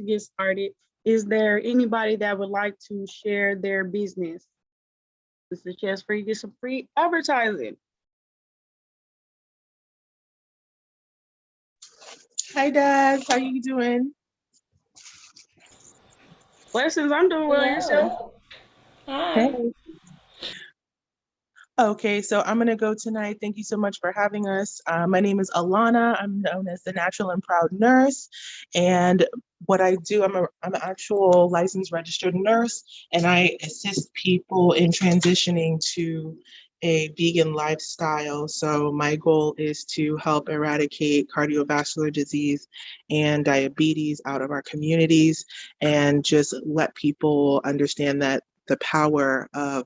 to get started, is there anybody that would like to share their business? This is a chance for you to get some free advertising. Hi, Dad. How you doing? Blessings, I'm doing well. Yourself? Hi. Hey. Okay, so I'm going to go tonight. Thank you so much for having us. My name is Alana. I'm known as the Natural and Proud Nurse. And what I do, I'm an actual licensed registered nurse, and I assist people in transitioning to a vegan lifestyle. So my goal is to help eradicate cardiovascular disease and diabetes out of our communities, and just let people understand that the power of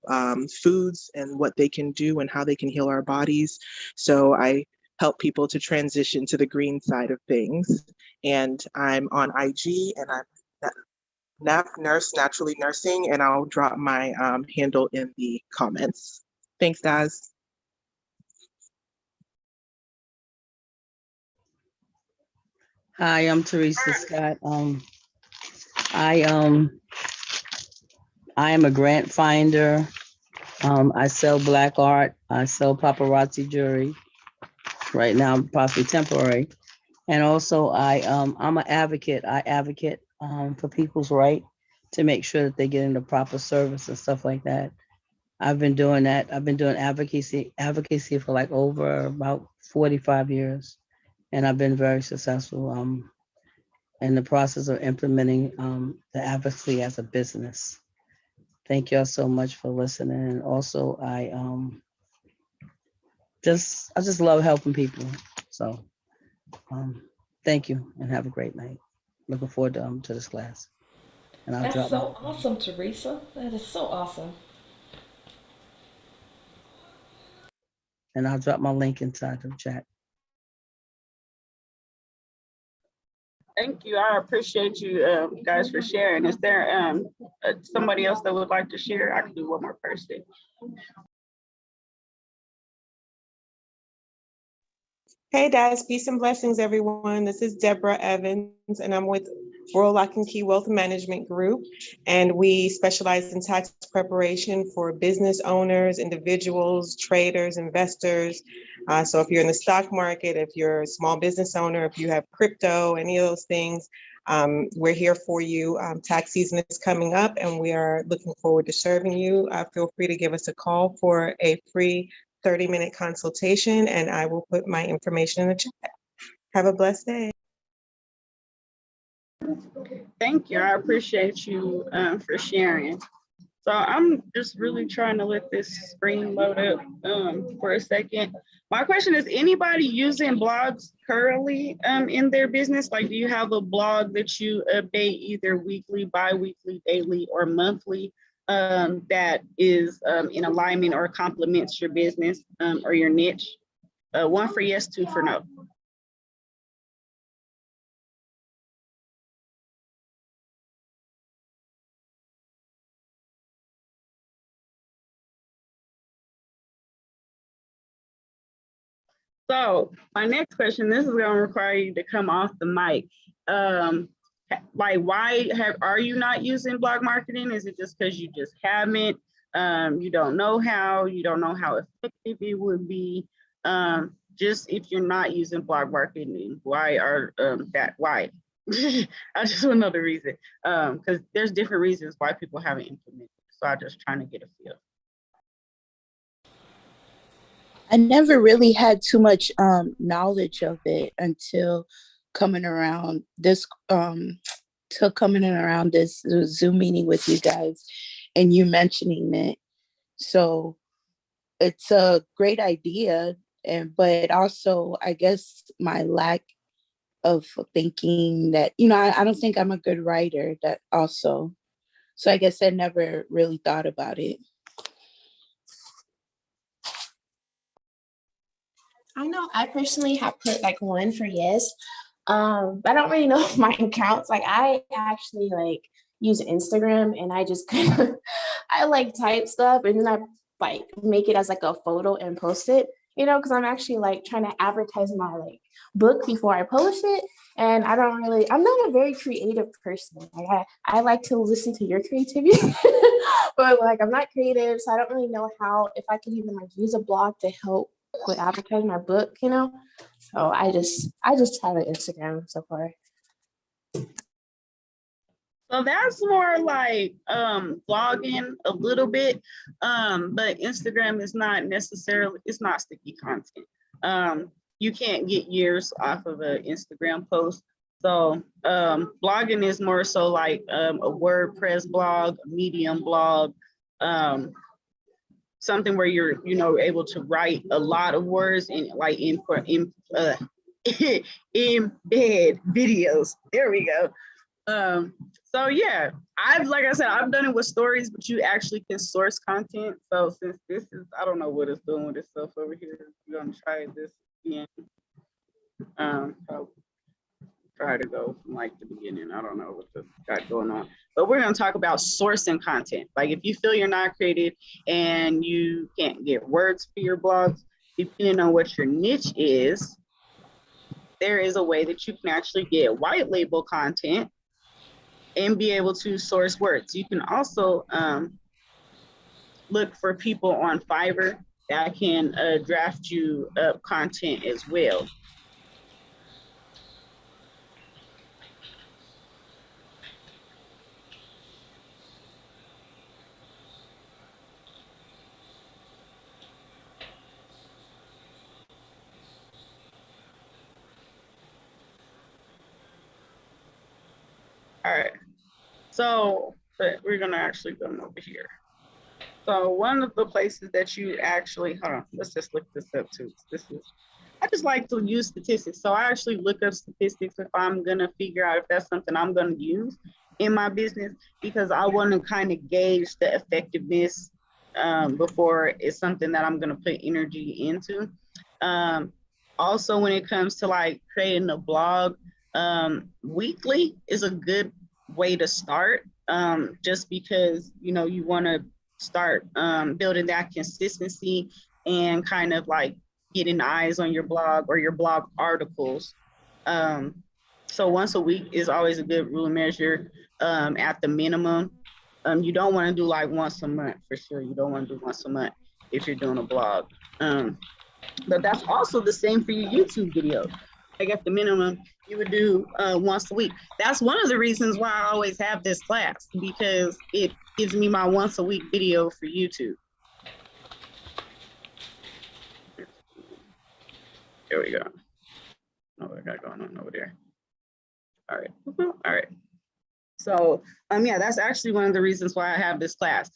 foods and what they can do and how they can heal our bodies. So I help people to transition to the green side of things. And I'm on IG, and I'm NAP Nurse, Naturally Nursing, and I'll drop my handle in the comments. Thanks, Daz. Hi, I'm Teresa Scott. I am a grant finder. I sell black art. I sell paparazzi jewelry. Right now, possibly temporary. And also, I'm an advocate. I advocate for people's right to make sure that they get into proper service and stuff like that. I've been doing that. I've been doing advocacy for like over about 45 years, and I've been very successful in the process of implementing the advocacy as a business. Thank y'all so much for listening. And also, I just love helping people. So thank you and have a great night. Looking forward to this class. And I'll That's drop so awesome, Teresa. That is so awesome. my link inside the chat. Thank you. I appreciate you guys for sharing. Is there somebody else that would like to share? I can do one more person. Hey, Daz. Peace and blessings, everyone. This is Deborah Evans, and I'm with Royal Lock and Key Wealth Management Group, and we specialize in tax preparation for business owners, individuals, traders, investors. So if you're in the stock market, if you're a small business owner, if you have crypto, any of those things, we're here for you. Tax season is coming up, and we are looking forward to serving you. Feel free to give us a call for a free 30-minute consultation, and I will put my information in the chat. Have a blessed day. Thank you. I appreciate you for sharing. So I'm just really trying to let this screen load up for a second. My question is, anybody using blogs currently in their business? Like, do you have a blog that you update either weekly, bi-weekly, daily, or monthly that is in alignment or complements your business or your niche? One for yes, two for no. So my next question, this is going to require you to come off the mic. Like, why are you not using blog marketing? Is it just because you just haven't? You don't know how effective it would be? Just if you're not using blog marketing, why are why? I just want to know the reason, because there's different reasons why people haven't implemented. So I'm just trying to get a feel. I never really had too much knowledge of it until coming around this Zoom meeting with you guys and you mentioning it. So it's a great idea, but also I guess my lack of thinking that, I don't think I'm a good writer, that also. So I guess I never really thought about it. I know I personally have put like one for yes. But I don't really know if mine counts. Like, I actually like use Instagram, and I just kind of I like type stuff, and then I like make it as like a photo and post it. you know, because I'm actually like trying to advertise my like book before I publish it. And I'm not a very creative person. Like I like to listen to your creativity, but like I'm not creative, so I don't really know how, if I can even like use a blog to help with advertising my book, you know. So I just have an Instagram so far. So that's more like blogging a little bit, but Instagram is not necessarily, it's not sticky content. You can't get years off of an Instagram post. So blogging is more so like a WordPress blog, a Medium blog, something where you're, you know, able to write a lot of words and like embed videos. There we go. So yeah, like I said, I've done it with stories, but you actually can source content. So since this is, I don't know what it's doing with itself over here. We're gonna try this again. I'll try to go from like the beginning. I don't know what this got going on, but we're gonna talk about sourcing content. Like if you feel you're not creative and you can't get words for your blogs, depending on what your niche is, there is a way that you can actually get white label content and be able to source words. You can also look for people on Fiverr that can draft you up content as well. All right, so we're gonna actually go over here. So one of the places that you actually, hold on, let's just look this up too. I just like to use statistics. So I actually look up statistics if I'm gonna figure out if that's something I'm gonna use in my business, because I wanna kind of gauge the effectiveness before it's something that I'm gonna put energy into. Also, when it comes to like creating a blog, weekly is a good way to start, just because, you know, you wanna start building that consistency and kind of like getting eyes on your blog or your blog articles. So once a week is always a good rule of measure at the minimum. You don't want to do like once a month for sure. You don't want to do once a month if you're doing a blog. But that's also the same for your YouTube video. Like at the minimum, you would do once a week. That's one of the reasons why I always have this class, because it gives me my once a week video for YouTube. There we go. Oh, what I got going on over there. All right. All right. So yeah, that's actually one of the reasons why I have this class,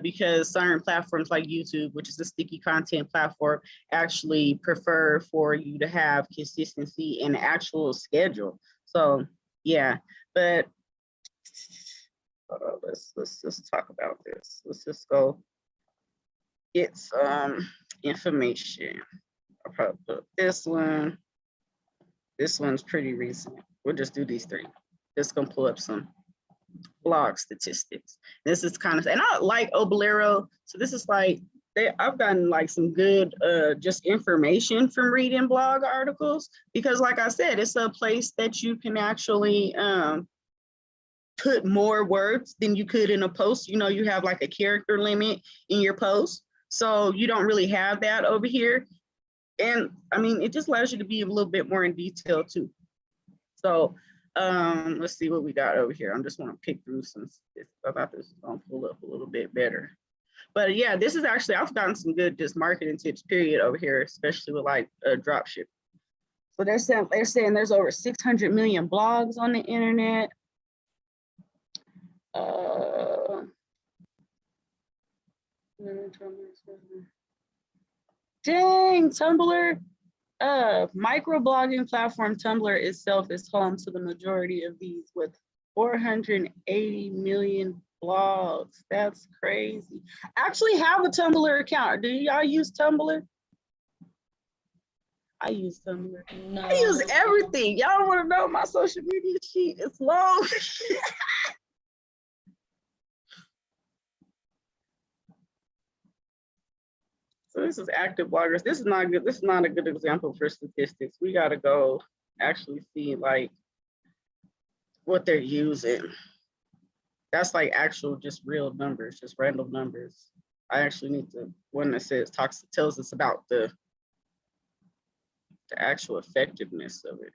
because certain platforms like YouTube, which is a sticky content platform, actually prefer for you to have consistency and actual schedule. So yeah, but let's just talk about this. Let's just go get some information. I'll probably put this one. This one's pretty recent. We'll just do these three. Just gonna pull up some blog statistics. This is kind of, and I like Obolero. So this is like, I've gotten like some good just information from reading blog articles, because like I said, it's a place that you can actually put more words than you could in a post. You know, you have like a character limit in your post. So you don't really have that over here. And I mean, it just allows you to be a little bit more in detail too. So let's see what we got over here. I just want to pick through some. I thought this was gonna pull up a little bit better. But yeah, this is actually, I've gotten some good just marketing tips period over here, especially with like drop ship. So they're saying there's over 600 million blogs on the internet. Dang, Tumblr. Microblogging platform Tumblr itself is home to the majority of these, with 480 million blogs. That's crazy. I actually have a Tumblr account. Do y'all use Tumblr? I use Tumblr. No. I use everything. Y'all want to know my social media sheet? It's long. So this is active bloggers. This is not good. This is not a good example for statistics. We got to go actually see like what they're using. That's like actual, just real numbers, just random numbers. I actually need to one that tells us about the actual effectiveness of it.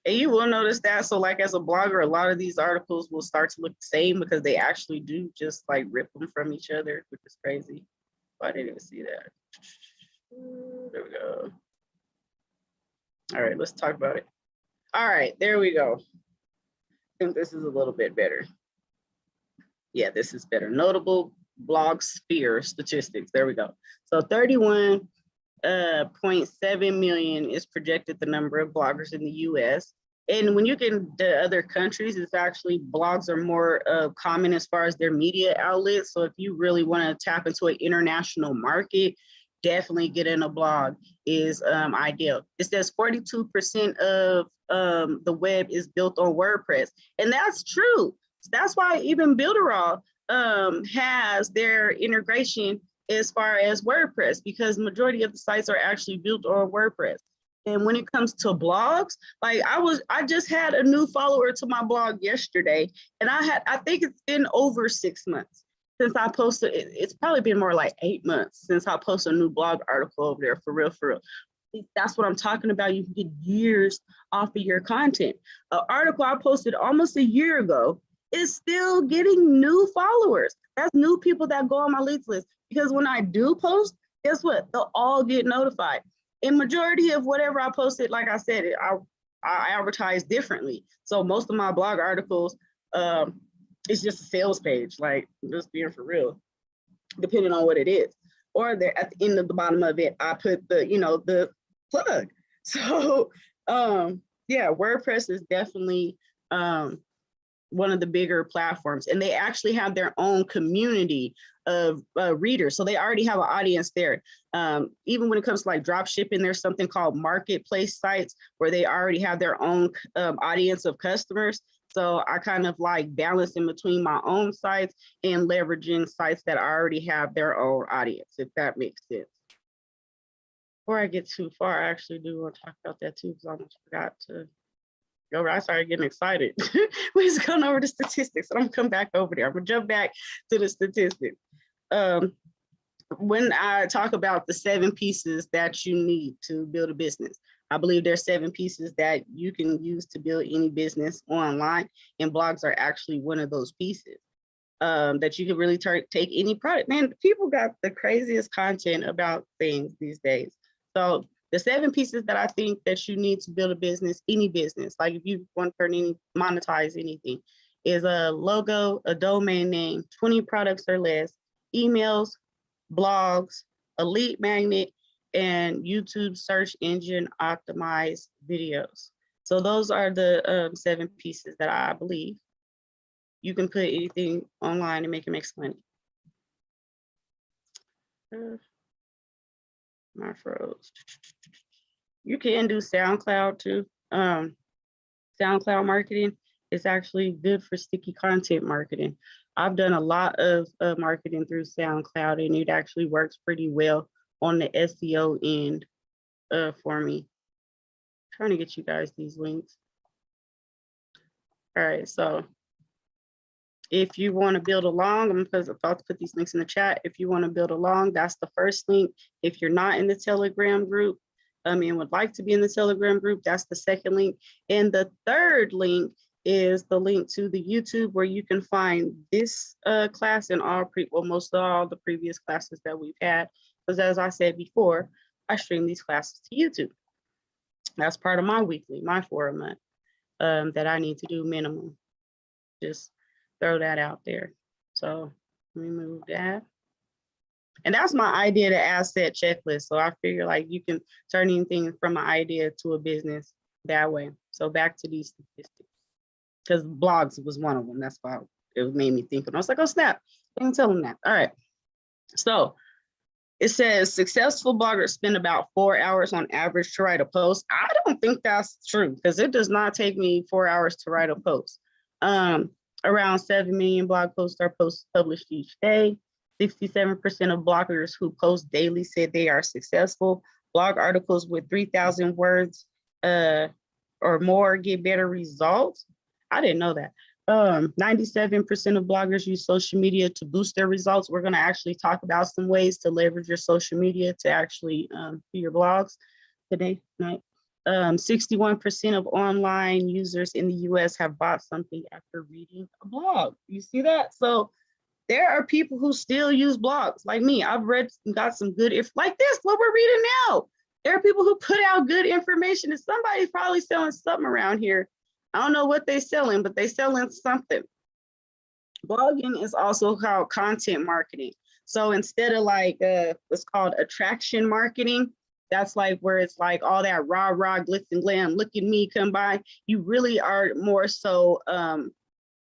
And you will notice that. So like as a blogger, a lot of these articles will start to look the same because they actually do just like rip them from each other, which is crazy. I didn't even see that. There we go. All right, let's talk about it. All right, there we go. I think this is a little bit better. Yeah, this is better. Notable blog sphere statistics. There we go. So 31.7 million is projected the number of bloggers in the US. And when you get into other countries, it's actually blogs are more common as far as their media outlets. So if you really want to tap into an international market, definitely getting a blog is ideal. It says 42% of the web is built on WordPress. And that's true. That's why even Builderall has their integration as far as WordPress, because majority of the sites are actually built on WordPress. And when it comes to blogs, like I just had a new follower to my blog yesterday, and I think it's been over 6 months since I posted. It's probably been more like 8 months since I posted a new blog article over there, for real, for real. That's what I'm talking about. You can get years off of your content. An article I posted almost a year ago is still getting new followers. That's new people that go on my leads list, because when I do post, guess what? They'll all get notified. In majority of whatever I posted, like I said, I advertise differently. So most of my blog articles, it's just a sales page, like just being for real, depending on what it is. Or there at the end of the bottom of it, I put the, the plug. So yeah, WordPress is definitely one of the bigger platforms, and they actually have their own community of readers. So they already have an audience there. Even when it comes to like drop shipping, there's something called marketplace sites where they already have their own audience of customers. So I kind of like balance in between my own sites and leveraging sites that already have their own audience, if that makes sense. Before I get too far, I actually do want to talk about that too, because I almost forgot to go over. I started getting excited. We just going over the statistics, and I'm gonna come back over there. I'm gonna jump back to the statistics. When I talk about the 7 pieces that you need to build a business, I believe there's 7 pieces that you can use to build any business online, and blogs are actually one of those pieces that you can really take any product. Man, people got the craziest content about things these days. So the 7 pieces that I think that you need to build a business, any business, like if you want to monetize anything, is a logo, a domain name, 20 products or less, emails, blogs, a lead magnet, and YouTube search engine optimized videos. So those are the 7 pieces that I believe you can put anything online and make it make some money. My froze. You can do SoundCloud too. SoundCloud marketing is actually good for sticky content marketing. I've done a lot of marketing through SoundCloud, and it actually works pretty well on the SEO end for me. I'm trying to get you guys these links. All right, so if you want to build along, I'm about to put these links in the chat. If you want to build along, that's the first link. If you're not in the Telegram group, and would like to be in the Telegram group, that's the second link. And the third link is the link to the YouTube, where you can find this class and most of all the previous classes that we've had. Because as I said before, I stream these classes to YouTube. That's part of my weekly, my 4 a month that I need to do minimum. Just throw that out there. So remove that. And that's my idea to asset checklist. So I figure like you can turn anything from an idea to a business that way. So back to these statistics, because blogs was one of them. That's why it made me think. And I was like, oh snap, I didn't tell them that. All right. So it says successful bloggers spend about 4 hours on average to write a post. I don't think that's true, because it does not take me 4 hours to write a post. Around 7 million blog posts are published each day. 67% of bloggers who post daily said they are successful. Blog articles with 3,000 words or more get better results. I didn't know that. 97% of bloggers use social media to boost their results. We're going to actually talk about some ways to leverage your social media to actually do your blogs today night. 61% of online users in the US have bought something after reading a blog. You see that? So there are people who still use blogs like me. I've read and got some good, if like this, what we're reading now. There are people who put out good information, and somebody's probably selling something around here. I don't know what they're selling, but they're selling something. Blogging is also called content marketing. So instead of like what's called attraction marketing, that's like where it's like all that rah, glitz and glam, look at me, come by. You really are more so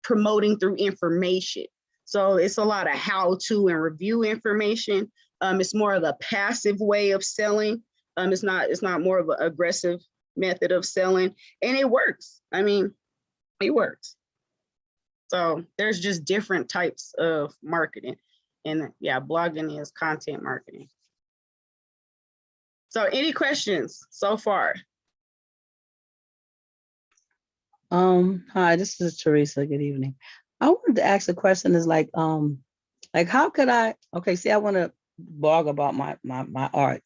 promoting through information. So it's a lot of how-to and review information. It's more of a passive way of selling. It's not more of an aggressive method of selling, and it works. I mean, it works. So there's just different types of marketing, and yeah, blogging is content marketing. So any questions so far? Hi, this is Teresa. Good evening. I wanted to ask a question is like how could I, okay, see, I want to blog about my art.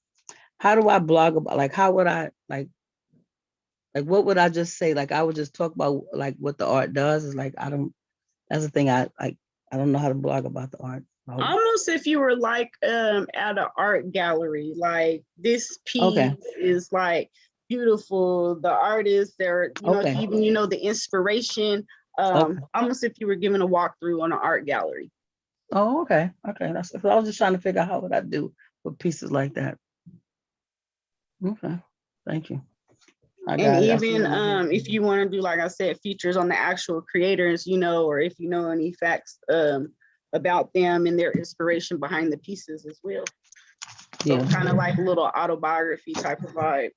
How do I blog about, like, how would I, like what would I just say? Like, I would just talk about like what the art does. Is like, that's the thing, I don't know how to blog about the art. Almost if you were like at an art gallery, like this piece is like beautiful. The artist, they're, you know, even, you know, the inspiration. Almost if you were giving a walkthrough on an art gallery. Oh, okay. That's, I was just trying to figure out how would I do with pieces like that. Okay, thank you. And even if you want to do, like I said, features on the actual creators, you know, or if you know any facts about them and their inspiration behind the pieces as well. So kind of like a little autobiography type of vibe.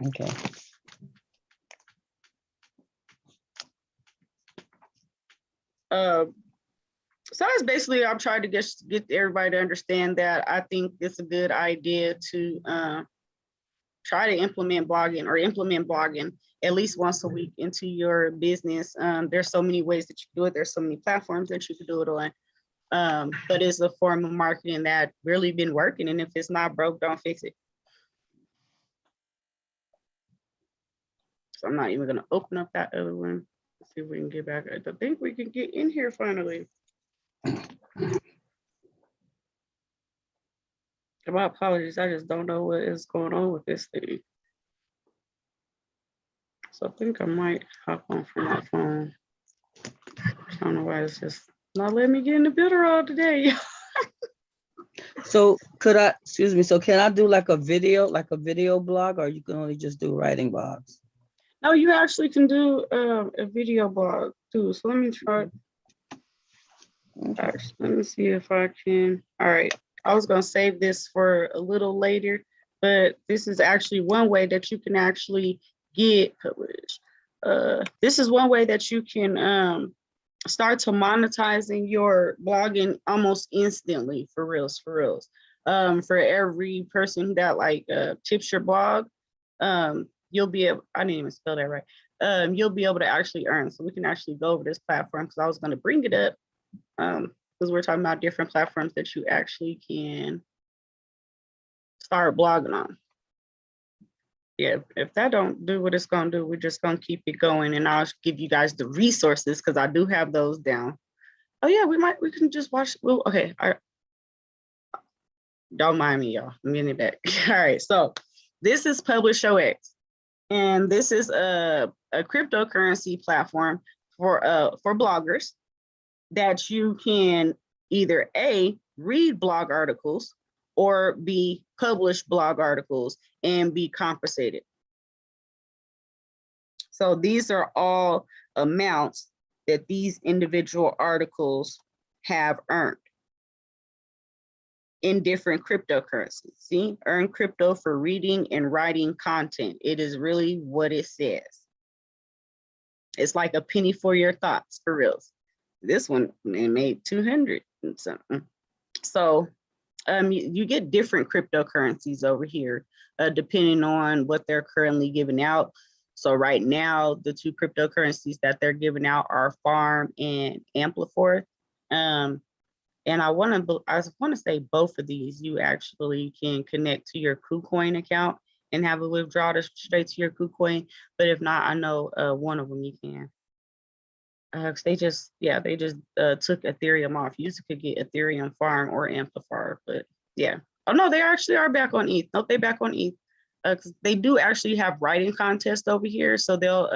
Okay. So that's basically, I'm trying to get everybody to understand that I think it's a good idea to try to implement blogging at least once a week into your business. There's so many ways that you can do it. There's so many platforms that you can do it on. But it's a form of marketing that really been working. And if it's not broke, don't fix it. So I'm not even gonna open up that other one. Let's see if we can get back. I think we can get in here finally. My apologies, I just don't know what is going on with this thing. So I think I might hop on from my phone. I don't know why it's just not letting me get in the builder all today. So so can I do like a video blog, or you can only just do writing blogs? No, you actually can do a video blog too. So let me try. Actually, let me see if I can. All right. I was going to save this for a little later, but this is actually one way that you can actually get published. This is one way that you can start to monetizing your blogging almost instantly, for reals. For every person that like tips your blog, you'll be able, I didn't even spell that right. You'll be able to actually earn. So we can actually go over this platform because I was going to bring it up. Because we're talking about different platforms that you actually can start blogging on. Yeah, if that don't do what it's gonna do, we're just gonna keep it going, and I'll give you guys the resources because I do have those down. Oh yeah, we can just watch. Well, okay, don't mind me, y'all. I'm getting it back. All right, so this is PublishOX, and this is a cryptocurrency platform for bloggers that you can either A, read blog articles, or B, publish blog articles and be compensated. So these are all amounts that these individual articles have earned in different cryptocurrencies. See, earn crypto for reading and writing content. It is really what it says. It's like a penny for your thoughts, for reals. This one, they made 200 and something. So you get different cryptocurrencies over here, depending on what they're currently giving out. So right now, the two cryptocurrencies that they're giving out are Farm and Ampliforth. And I want to say both of these you actually can connect to your KuCoin account and have a withdrawal straight to your KuCoin. But if not, I know one of them you can. They just took Ethereum off. You could get Ethereum Farm or Amplifier, but yeah. Oh no, they actually are back on ETH. Nope, they back on ETH. 'Cause they do actually have writing contests over here, so they'll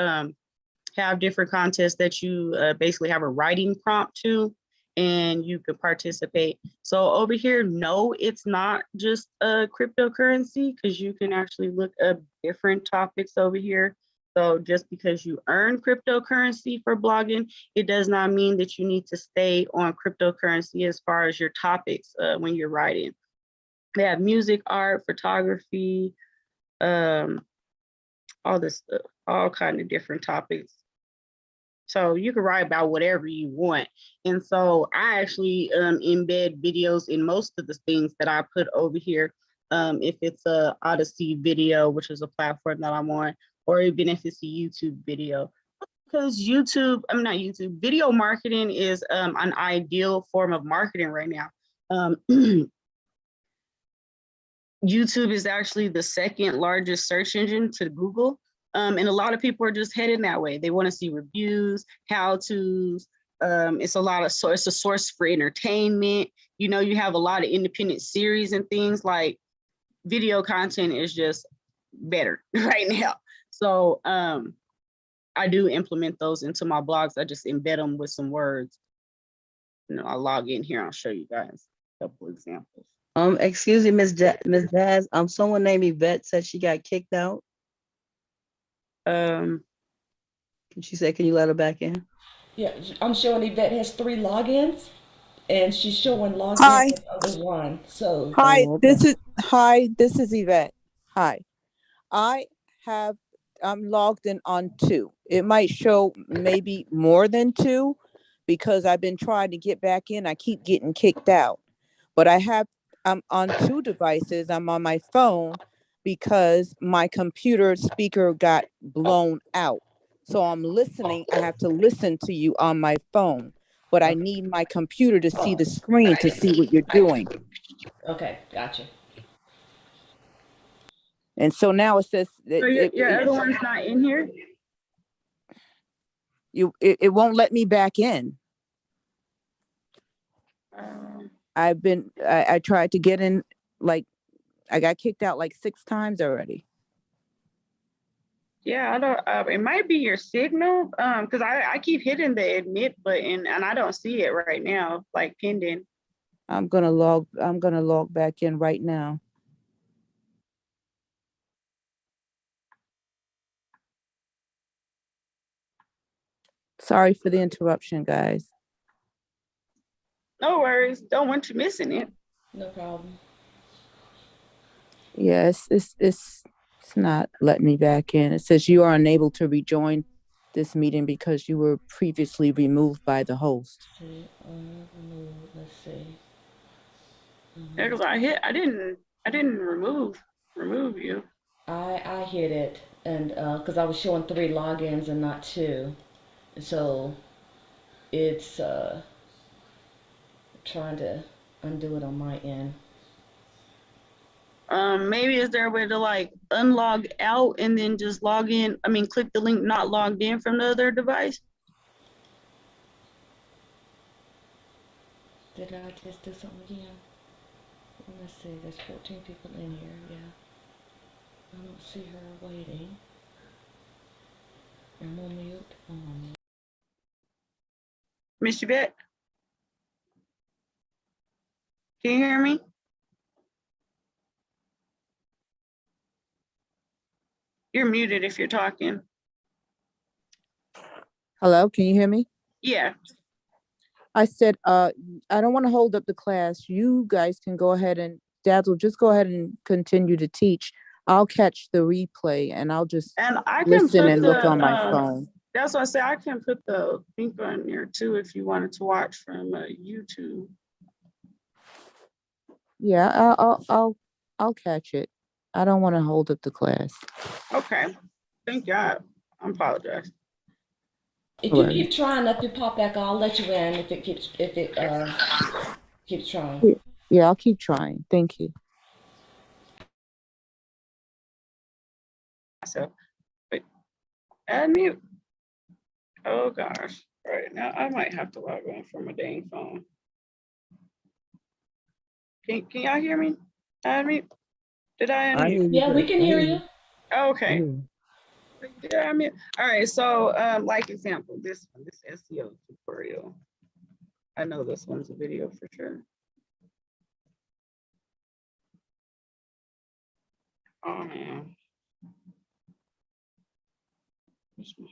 have different contests that you basically have a writing prompt to, and you could participate. So over here, no, it's not just a cryptocurrency, because you can actually look up different topics over here. So just because you earn cryptocurrency for blogging, it does not mean that you need to stay on cryptocurrency as far as your topics when you're writing. They have music, art, photography, all this stuff, all kind of different topics. So you can write about whatever you want. And so I actually embed videos in most of the things that I put over here. If it's a Odyssey video, which is a platform that I'm on, or even if it's a YouTube video. Because video marketing is an ideal form of marketing right now. YouTube is actually the second largest search engine to Google. And a lot of people are just heading that way. They want to see reviews, how-tos. It's a source for entertainment. You have a lot of independent series and things. Like video content is just better right now. So I do implement those into my blogs. I just embed them with some words. I'll log in here. I'll show you guys a couple examples. Excuse me, Miss Daz. Someone named Yvette said she got kicked out. She said, can you let her back in? Yeah, I'm showing Yvette has 3 logins, and she's showing logins Hi. with the other one. So Hi, Oh, okay. this is Yvette. Hi. I'm logged in on 2. It might show maybe more than 2 because I've been trying to get back in. I keep getting kicked out. But I'm on 2 devices. I'm on my phone because my computer speaker got blown out. So I'm listening. I have to listen to you on my phone, but I need my computer to see the screen to see what you're doing. okay, gotcha. And so now it says So your other one's not in here? it won't let me back in. I tried to get in, like I got kicked out like 6 times already. Yeah, I don't. It might be your signal, because I keep hitting the admit button and I don't see it right now, like pending. I'm gonna log back in right now. Sorry for the interruption, guys. No worries. Don't want you missing it. No problem. Yes, it's not letting me back in. It says you are unable to rejoin this meeting because you were previously removed by the host. Let's see. Yeah, because I didn't remove you. I hit it, and because I was showing 3 logins and not 2, so it's trying to undo it on my end. Maybe is there a way to like unlog out and then just log in? I mean, click the link not logged in from the other device. Did I just do something again? Let's see, there's 14 people in here, yeah. I don't see her waiting. I'm on mute. Miss Yvette, can you hear me? You're muted if you're talking. Hello, can you hear me? Yeah. I said, I don't want to hold up the class. You guys can go ahead and Dazzle, just go ahead and continue to teach. I'll catch the replay and I'll just listen and look on my phone. That's what I said. I can put the link on there too if you wanted to watch from YouTube. Yeah, I'll catch it. I don't want to hold up the class. Okay. Thank you. I apologize. If No you worries. keep trying, if you pop back, I'll let you in if it keeps trying. Yeah, yeah, I'll keep trying. Thank you. So, wait, add mute. Oh gosh. All right, now I might have to log in from a dang phone. Can y'all hear me? Add mute. Did I I hear unmute? you Yeah, we good. can I hear hear you. you. Oh, I okay. hear you. Yeah, I mean, all right. So, like example, this one, this SEO tutorial. I know this one's a video for sure. Oh man. This one.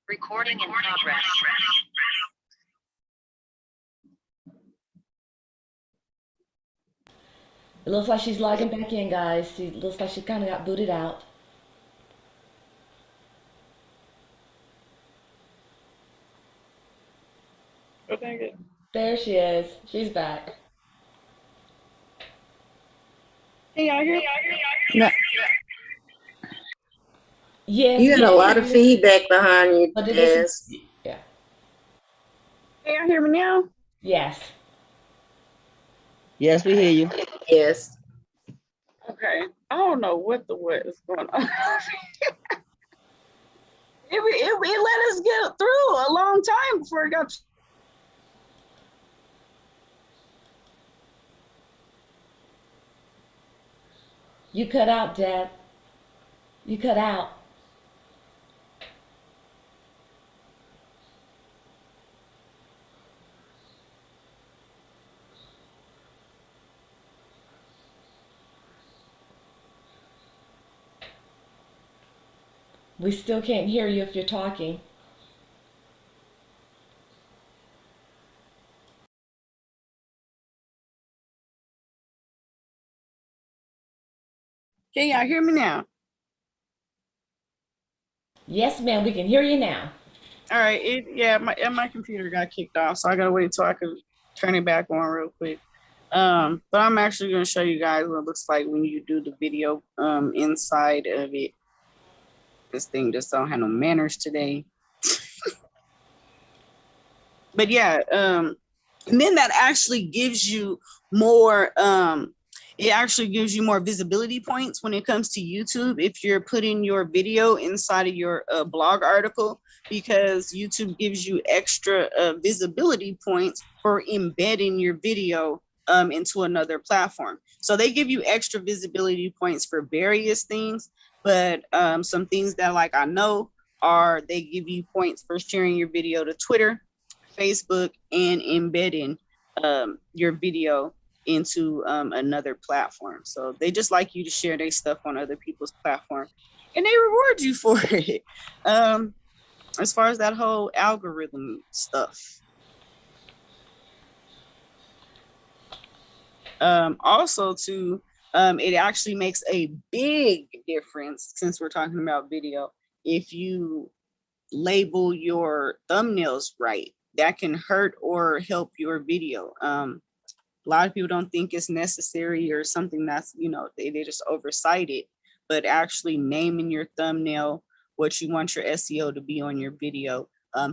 Recording in progress. It looks like she's logging back in, guys. She looks like she kind of got booted out. Oh dang it. There she is. She's back. Can y'all hear? No, Yes, You we got a can lot hear of you, feedback behind you, but it isn't. Des. Yeah. Can y'all hear me now? Yes. Yes, we hear you. Yes. Okay. I don't know what is going on. It let us get through a long time before it got. You cut out, Deb. You cut out. We still can't hear you if you're talking. Can y'all hear me now? Yes, ma'am, we can hear you now. All right. My computer got kicked off, so I gotta wait till I can turn it back on real quick. But I'm actually gonna show you guys what it looks like when you do the video inside of it. This thing just don't have no manners today. But yeah, and then that actually gives you more it actually gives you more visibility points when it comes to YouTube if you're putting your video inside of your blog article, because YouTube gives you extra visibility points for embedding your video into another platform. So they give you extra visibility points for various things, but some things that like I know are they give you points for sharing your video to Twitter, Facebook, and embedding your video into another platform. So they just like you to share their stuff on other people's platform, and they reward you for it. As far as that whole algorithm stuff. Also too, it actually makes a big difference, since we're talking about video, if you label your thumbnails right. That can hurt or help your video. A lot of people don't think it's necessary or something that's, they just oversight it, but actually naming your thumbnail what you want your SEO to be on your video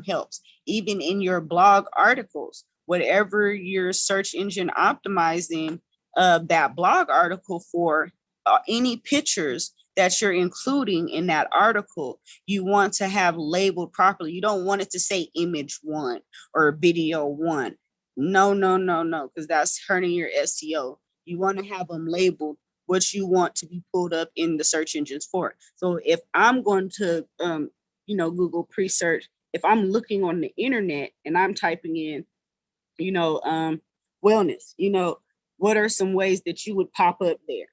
helps. Even in your blog articles, whatever your search engine optimizing that blog article for, any pictures that you're including in that article, you want to have labeled properly. You don't want it to say image 1 or video 1. No, because that's hurting your SEO. You want to have them labeled what you want to be pulled up in the search engines for. So if I'm going to, Google pre-search, if I'm looking on the internet and I'm typing in, wellness, what are some ways that you would pop up there,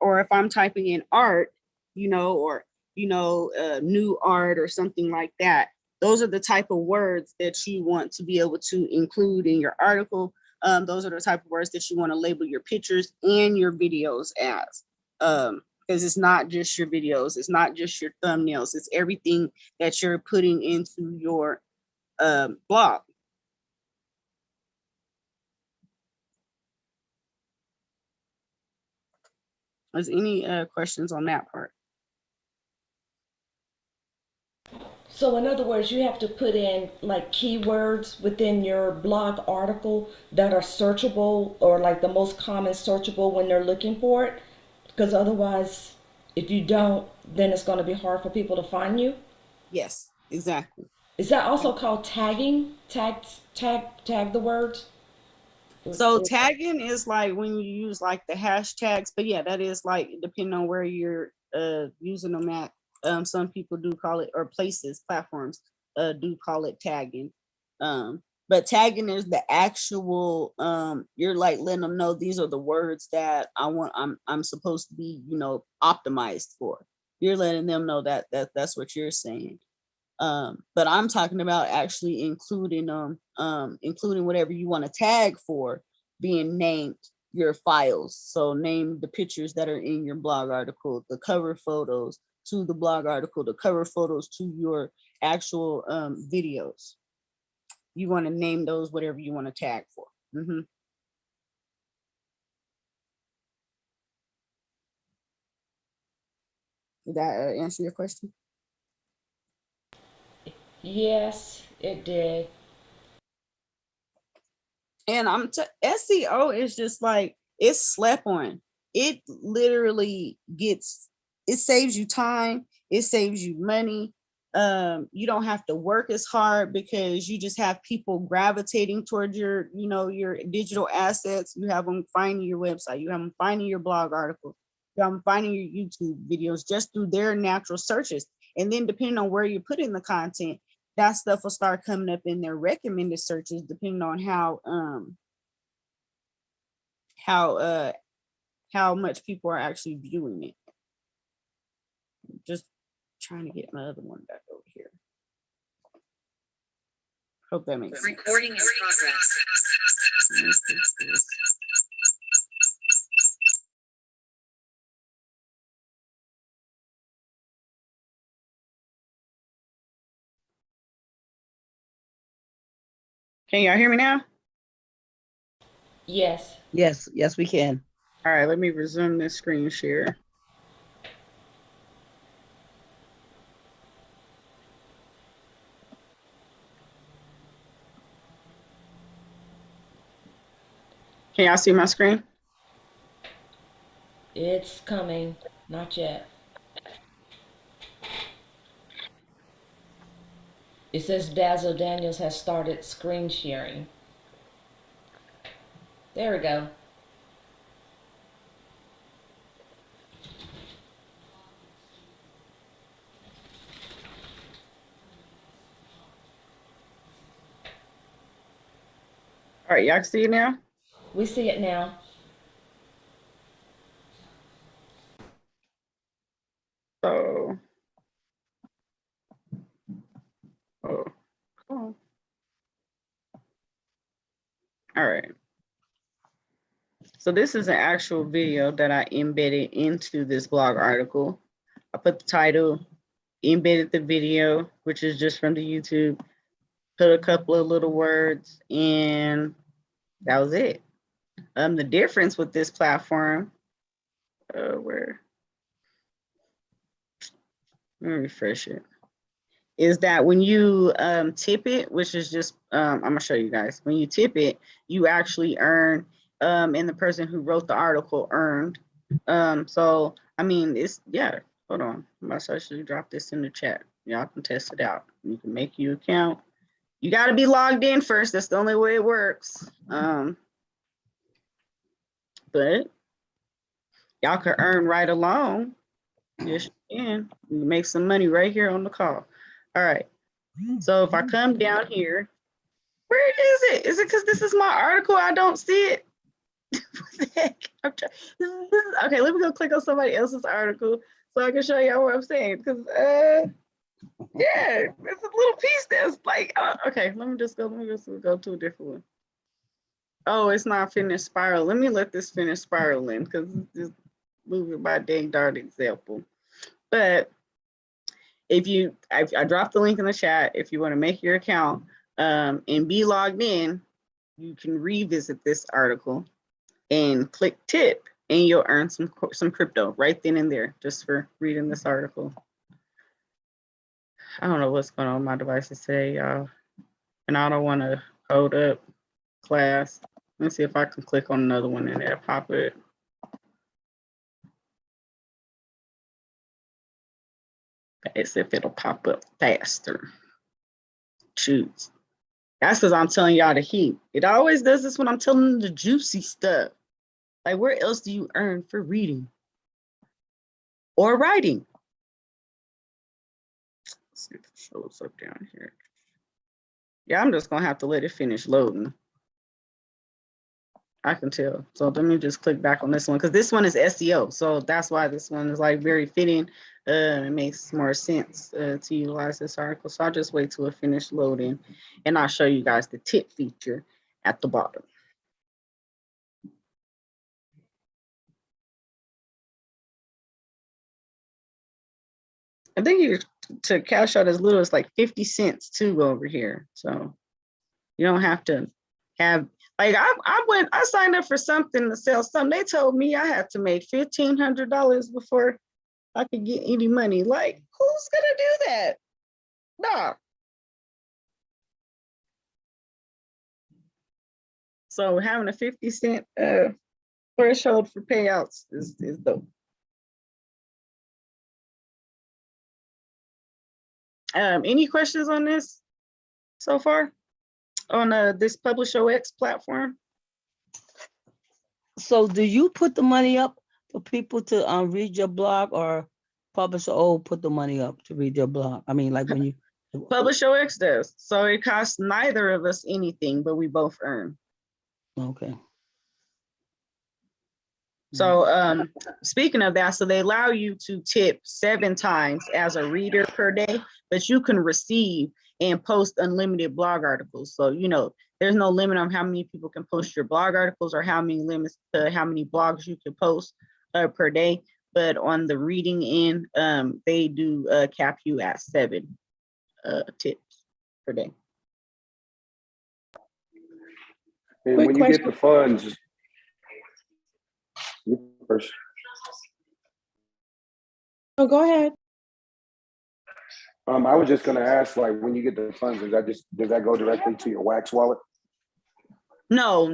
or if I'm typing in art, or, new art or something like that. Those are the type of words that you want to be able to include in your article those are the type of words that you want to label your pictures and your videos as. Because it's not just your videos, it's not just your thumbnails, it's everything that you're putting into your blog. Is any questions on that part? So in other words, you have to put in like keywords within your blog article that are searchable, or like the most common searchable when they're looking for it. Because otherwise, if you don't, then it's going to be hard for people to find you. Yes, exactly. Is that also called tagging? Tag the words? So tagging is like when you use like the hashtags, but yeah, that is like depending on where you're using them at. Some people do call it, or places, platforms do call it tagging. But tagging is the actual you're like letting them know these are the words that I'm supposed to be, optimized for. You're letting them know that's what you're saying. But I'm talking about actually including whatever you want to tag for being named your files. So name the pictures that are in your blog article, the cover photos to the blog article, the cover photos to your actual videos. You want to name those whatever you want to tag for. Mm-hmm. Did that answer your question? Yes, it did. And SEO is just like, it's slept on. It literally it saves you time. It saves you money. You don't have to work as hard because you just have people gravitating towards your digital assets. You have them finding your website. You have them finding your blog article. You have them finding your YouTube videos just through their natural searches. And then depending on where you put in the content, that stuff will start coming up in their recommended searches, depending on how much people are actually viewing it. Just trying to get my other one back over here. Hope that makes sense. Recording in progress. Can y'all hear me now? Yes. Yes, we can. All right, let me resume this screen share. Can y'all see my screen? It's coming. Not yet. It says Dazzle Daniels has started screen sharing. There we go. All right, y'all can see it now? We see it now. So, cool. All right. So this is an actual video that I embedded into this blog article. I put the title, embedded the video, which is just from the YouTube, put a couple of little words, and that was it. The difference with this platform, let me refresh it, is that when you tip it, which is just, I'm gonna show you guys, when you tip it, you actually earn, and the person who wrote the article earned. So, I mean, hold on, I must actually drop this in the chat. Y'all can test it out. You can make your account. You gotta be logged in first. That's the only way it works. But y'all can earn right along. Yes, you can. You make some money right here on the call. All right. So if I come down here, where is it? Is it because this is my article? I don't see it. What the heck? Okay, let me go click on somebody else's article so I can show y'all what I'm saying. Because yeah, it's a little piece that's like, okay, let me just go to a different one. Oh, it's not finished spiral. Let me let this finish spiraling because it's moving by dang darn example. But if you, I dropped the link in the chat. If you want to make your account and be logged in, you can revisit this article and click tip, and you'll earn some crypto right then and there just for reading this article. I don't know what's going on with my devices today, y'all, and I don't want to hold up class. Let's see if I can click on another one and it'll pop it. As if it'll pop up faster. Choose. That's because I'm telling y'all the heat. It always does this when I'm telling them the juicy stuff. Like, where else do you earn for reading or writing? Let's see if it shows up down here. Yeah, I'm just gonna have to let it finish loading. I can tell. So let me just click back on this one because this one is SEO. So that's why this one is like very fitting. It makes more sense to utilize this article. So I'll just wait till it finishes loading and I'll show you guys the tip feature at the bottom. I think you to cash out as little as like 50 cents too over here. So you don't have to have, like I signed up for something to sell something. They told me I had to make $1,500 before I could get any money. Like, who's gonna do that? No. So having a 50-cent threshold for payouts is dope. Any questions on this so far on this PublishOX platform? So do you put the money up for people to read your blog, or Publish.org put the money up to read your blog? I mean, like when you PublishOX does. So it costs neither of us anything, but we both earn. Okay. So speaking of that, so they allow you to tip 7 times as a reader per day, but you can receive and post unlimited blog articles. So, you know, there's no limit on how many people can post your blog articles or how many limits to how many blogs you can post per day. But on the reading end, they do cap you at 7 tips per day. And Quick when you get the funds, you first. Oh, go ahead. I was just gonna ask, like, when you get the funds, does that go directly to your Wax wallet? No,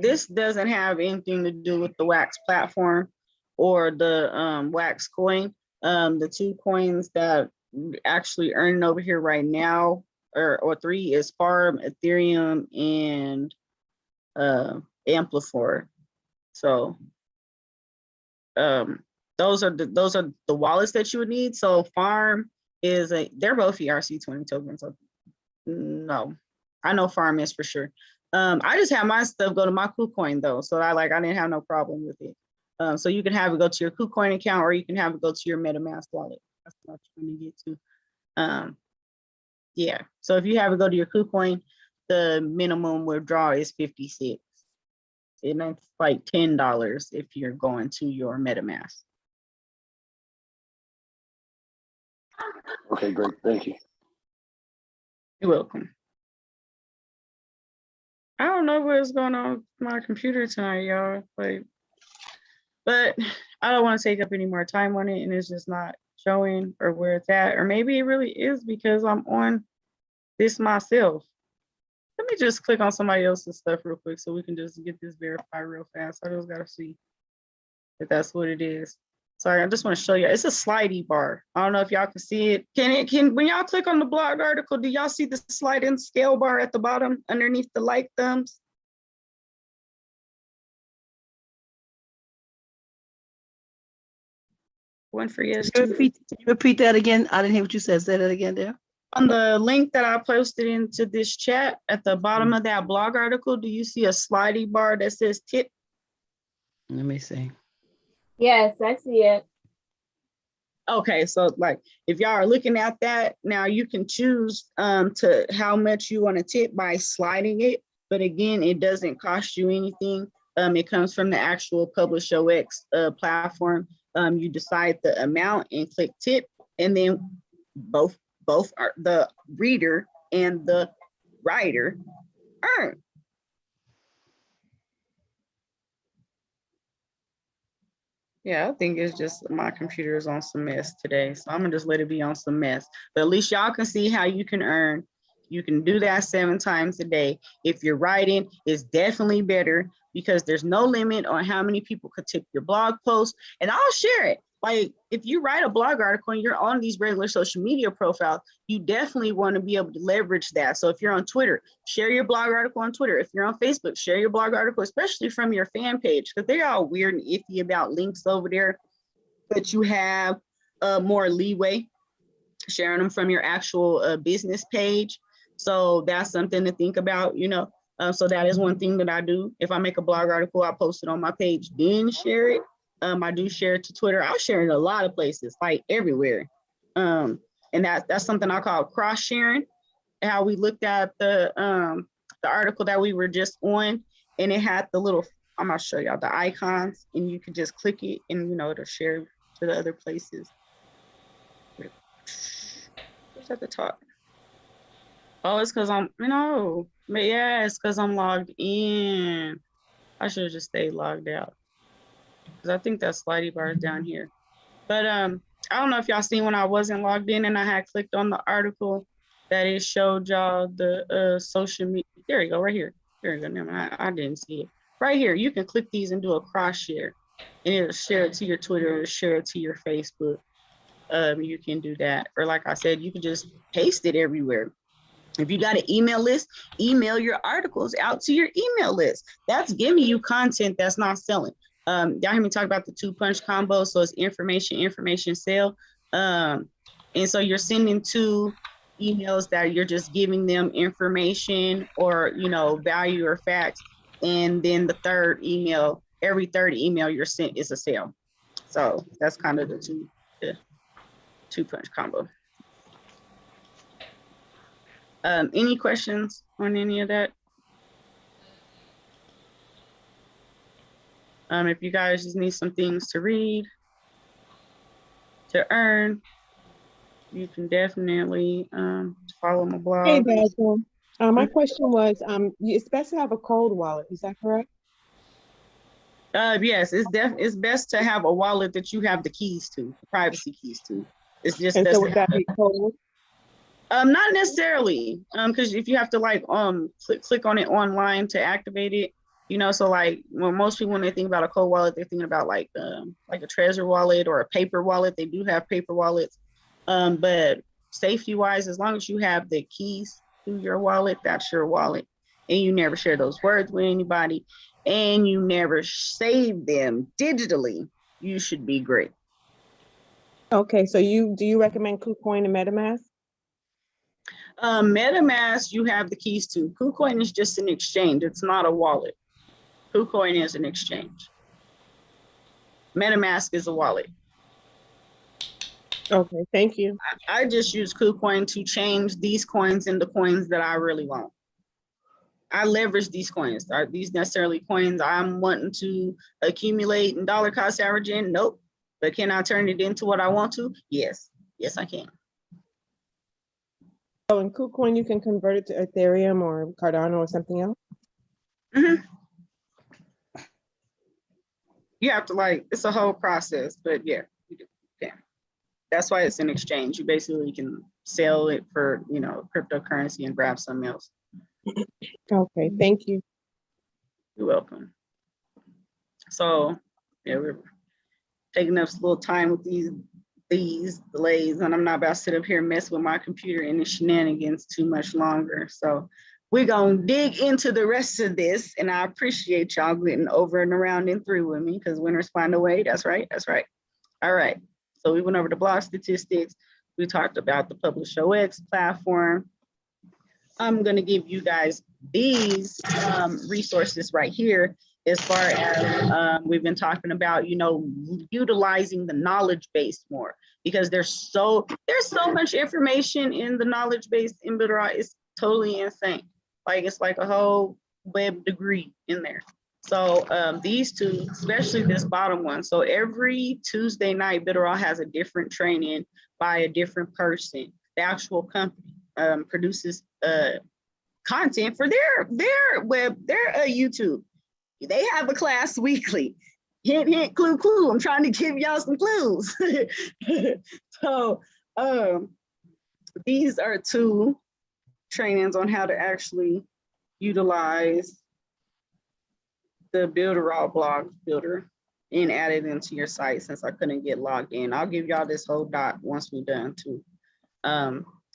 this doesn't have anything to do with the Wax platform or the Wax coin. The 2 coins that actually earning over here right now, or 3 is Farm, Ethereum, and Amplifier. So those are the wallets that you would need. So Farm is they're both ERC20 tokens. So no, I know Farm is for sure. I just have my stuff go to my KuCoin though, so I didn't have no problem with it. So you can have it go to your KuCoin account, or you can have it go to your MetaMask wallet. That's what I'm trying to get to. Yeah. So if you have it go to your KuCoin, the minimum withdrawal is 56. And that's like $10 if you're going to your MetaMask. Okay, great. Thank you. You're welcome. I don't know what's going on with my computer tonight, y'all. But I don't want to take up any more time on it, and it's just not showing or where it's at. Or maybe it really is because I'm on this myself. Let me just click on somebody else's stuff real quick so we can just get this verified real fast. I just gotta see if that's what it is. Sorry, I just want to show you. It's a slidey bar. I don't know if y'all can see it. When y'all click on the blog article, do y'all see the sliding scale bar at the bottom underneath the like thumbs? One for yes. Can you repeat that again? I didn't hear what you said. Say that again there. On the link that I posted into this chat at the bottom of that blog article, do you see a slidey bar that says tip? Let me see. Yes, I see it. Okay, so like if y'all are looking at that now, you can choose to how much you want to tip by sliding it but again, it doesn't cost you anything. It comes from the actual PublishOX platform. You decide the amount and click tip, and then both are the reader and the writer earn. Yeah, I think it's just my computer is on some mess today. So I'm gonna just let it be on some mess. But at least y'all can see how you can earn. You can do that 7 times a day. If you're writing, it's definitely better because there's no limit on how many people could tip your blog post. And I'll share it. Like if you write a blog article and you're on these regular social media profiles, you definitely want to be able to leverage that. So if you're on Twitter, share your blog article on Twitter. If you're on Facebook, share your blog article, especially from your fan page, because they're all weird and iffy about links over there, but you have more leeway sharing them from your actual business page. So that's something to think about, you know. So that is one thing that I do. If I make a blog article, I post it on my page, then share it. I do share it to Twitter. I'll share it in a lot of places, like everywhere. And that's something I call cross sharing. How we looked at the article that we were just on, and it had the little, I'm gonna show y'all the icons, and you could just click it, and you know it'll share to the other places. What's at the top? Oh, it's because I'm, but yeah, it's because I'm logged in. I should have just stayed logged out. Because I think that slidey bar is down here. But I don't know if y'all seen when I wasn't logged in and I had clicked on the article that it showed y'all the social media. There you go, right here. There you go. Never mind. I didn't see it. Right here, you can click these and do a cross share. And it'll share it to your Twitter, it'll share it to your Facebook. You can do that. Or like I said, you can just paste it everywhere. If you got an email list, email your articles out to your email list. That's giving you content that's not selling. Y'all hear me talk about the 2-punch combo. So it's information, sale. And so you're sending 2 emails that you're just giving them information or, value or facts. And then the third email, every third email you're sent is a sale. So that's kind of the 2-punch combo. Any questions on any of that? If you guys just need some things to read, to earn, you can definitely follow my blog. Hey, Basil. My question was, it's best to have a cold wallet. Is that correct? Yes, it's best to have a wallet that you have the keys to, the privacy keys to. It's just And best so to would that be cold? not necessarily, because if you have to click on it online to activate it, so like when most people, when they think about a cold wallet, they're thinking about like a Trezor wallet or a paper wallet. They do have paper wallets, but safety wise, as long as you have the keys to your wallet, that's your wallet, and you never share those words with anybody, and you never save them digitally, you should be great. Okay, so do you recommend KuCoin and MetaMask? MetaMask, you have the keys to. KuCoin is just an exchange. It's not a wallet. KuCoin is an exchange. MetaMask is a wallet. Okay, thank you. I just use KuCoin to change these coins into coins that I really want. I leverage these coins. Are these necessarily coins I'm wanting to accumulate and dollar cost averaging? Nope. But can I turn it into what I want to? Yes. Yes, I can. So in KuCoin, you can convert it to Ethereum or Cardano or something else? Mm-hmm. You have to it's a whole process, but yeah, you can. That's why it's an exchange. You basically can sell it for, cryptocurrency and grab something else. Okay, thank you. You're welcome. So yeah, we're taking up a little time with these delays, and I'm not about to sit up here and mess with my computer and the shenanigans too much longer. So we're gonna dig into the rest of this, and I appreciate y'all getting over and around and through with me, because winners find a way. That's right. All right, so we went over the blog statistics. We talked about the PublishOX platform. I'm gonna give you guys these resources right here, as far as we've been talking about, utilizing the knowledge base more, because there's so much information in the knowledge base in Bitterot. It's totally insane. It's like a whole web degree in there. So these two, especially this bottom one. So every Tuesday night, Bitterall has a different training by a different person. The actual company produces content for their web, their YouTube. They have a class weekly. Hint, hint, clue, clue. I'm trying to give y'all some clues. So these are two trainings on how to actually utilize the Builderall blog builder and add it into your site, since I couldn't get logged in. I'll give y'all this whole doc once we're done too.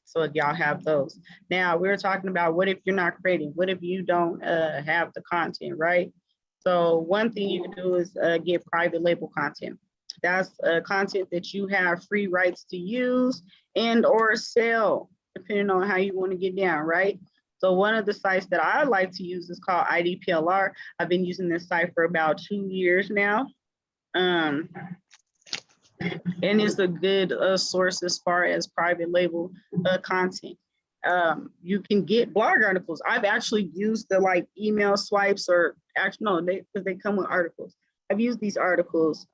So y'all have those. Now we're talking about, what if you're not creating? What if you don't have the content, right? So one thing you can do is get private label content. That's content that you have free rights to use and or sell, depending on how you want to get down, right? So one of the sites that I like to use is called IDPLR. I've been using this site for about 2 years now. And it's a good source as far as private label content. You can get blog articles. I've actually used the like email swipes, or actually no, because they come with articles. I've used these articles,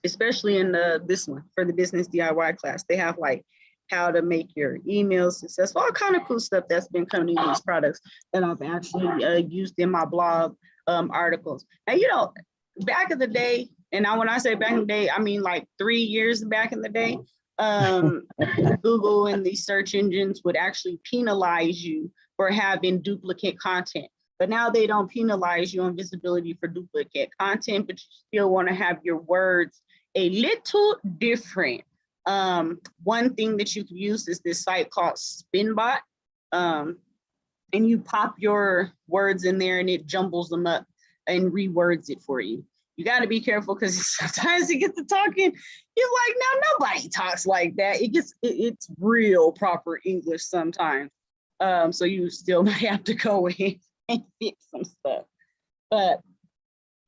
especially in this one for the business DIY class. They have like how to make your emails successful, all kind of cool stuff that's been coming in these products that I've actually used in my blog articles. And you know, back in the day, and when I say back in the day, I mean like 3 years back in the day, Google and these search engines would actually penalize you for having duplicate content. But now they don't penalize you on visibility for duplicate content, but you still want to have your words a little different. One thing that you can use is this site called Spinbot, and you pop your words in there and it jumbles them up and rewords it for you. You got to be careful, because sometimes you get to talking, you're like, no, nobody talks like that. It's real proper English sometimes. So you still might have to go in and fix some stuff. But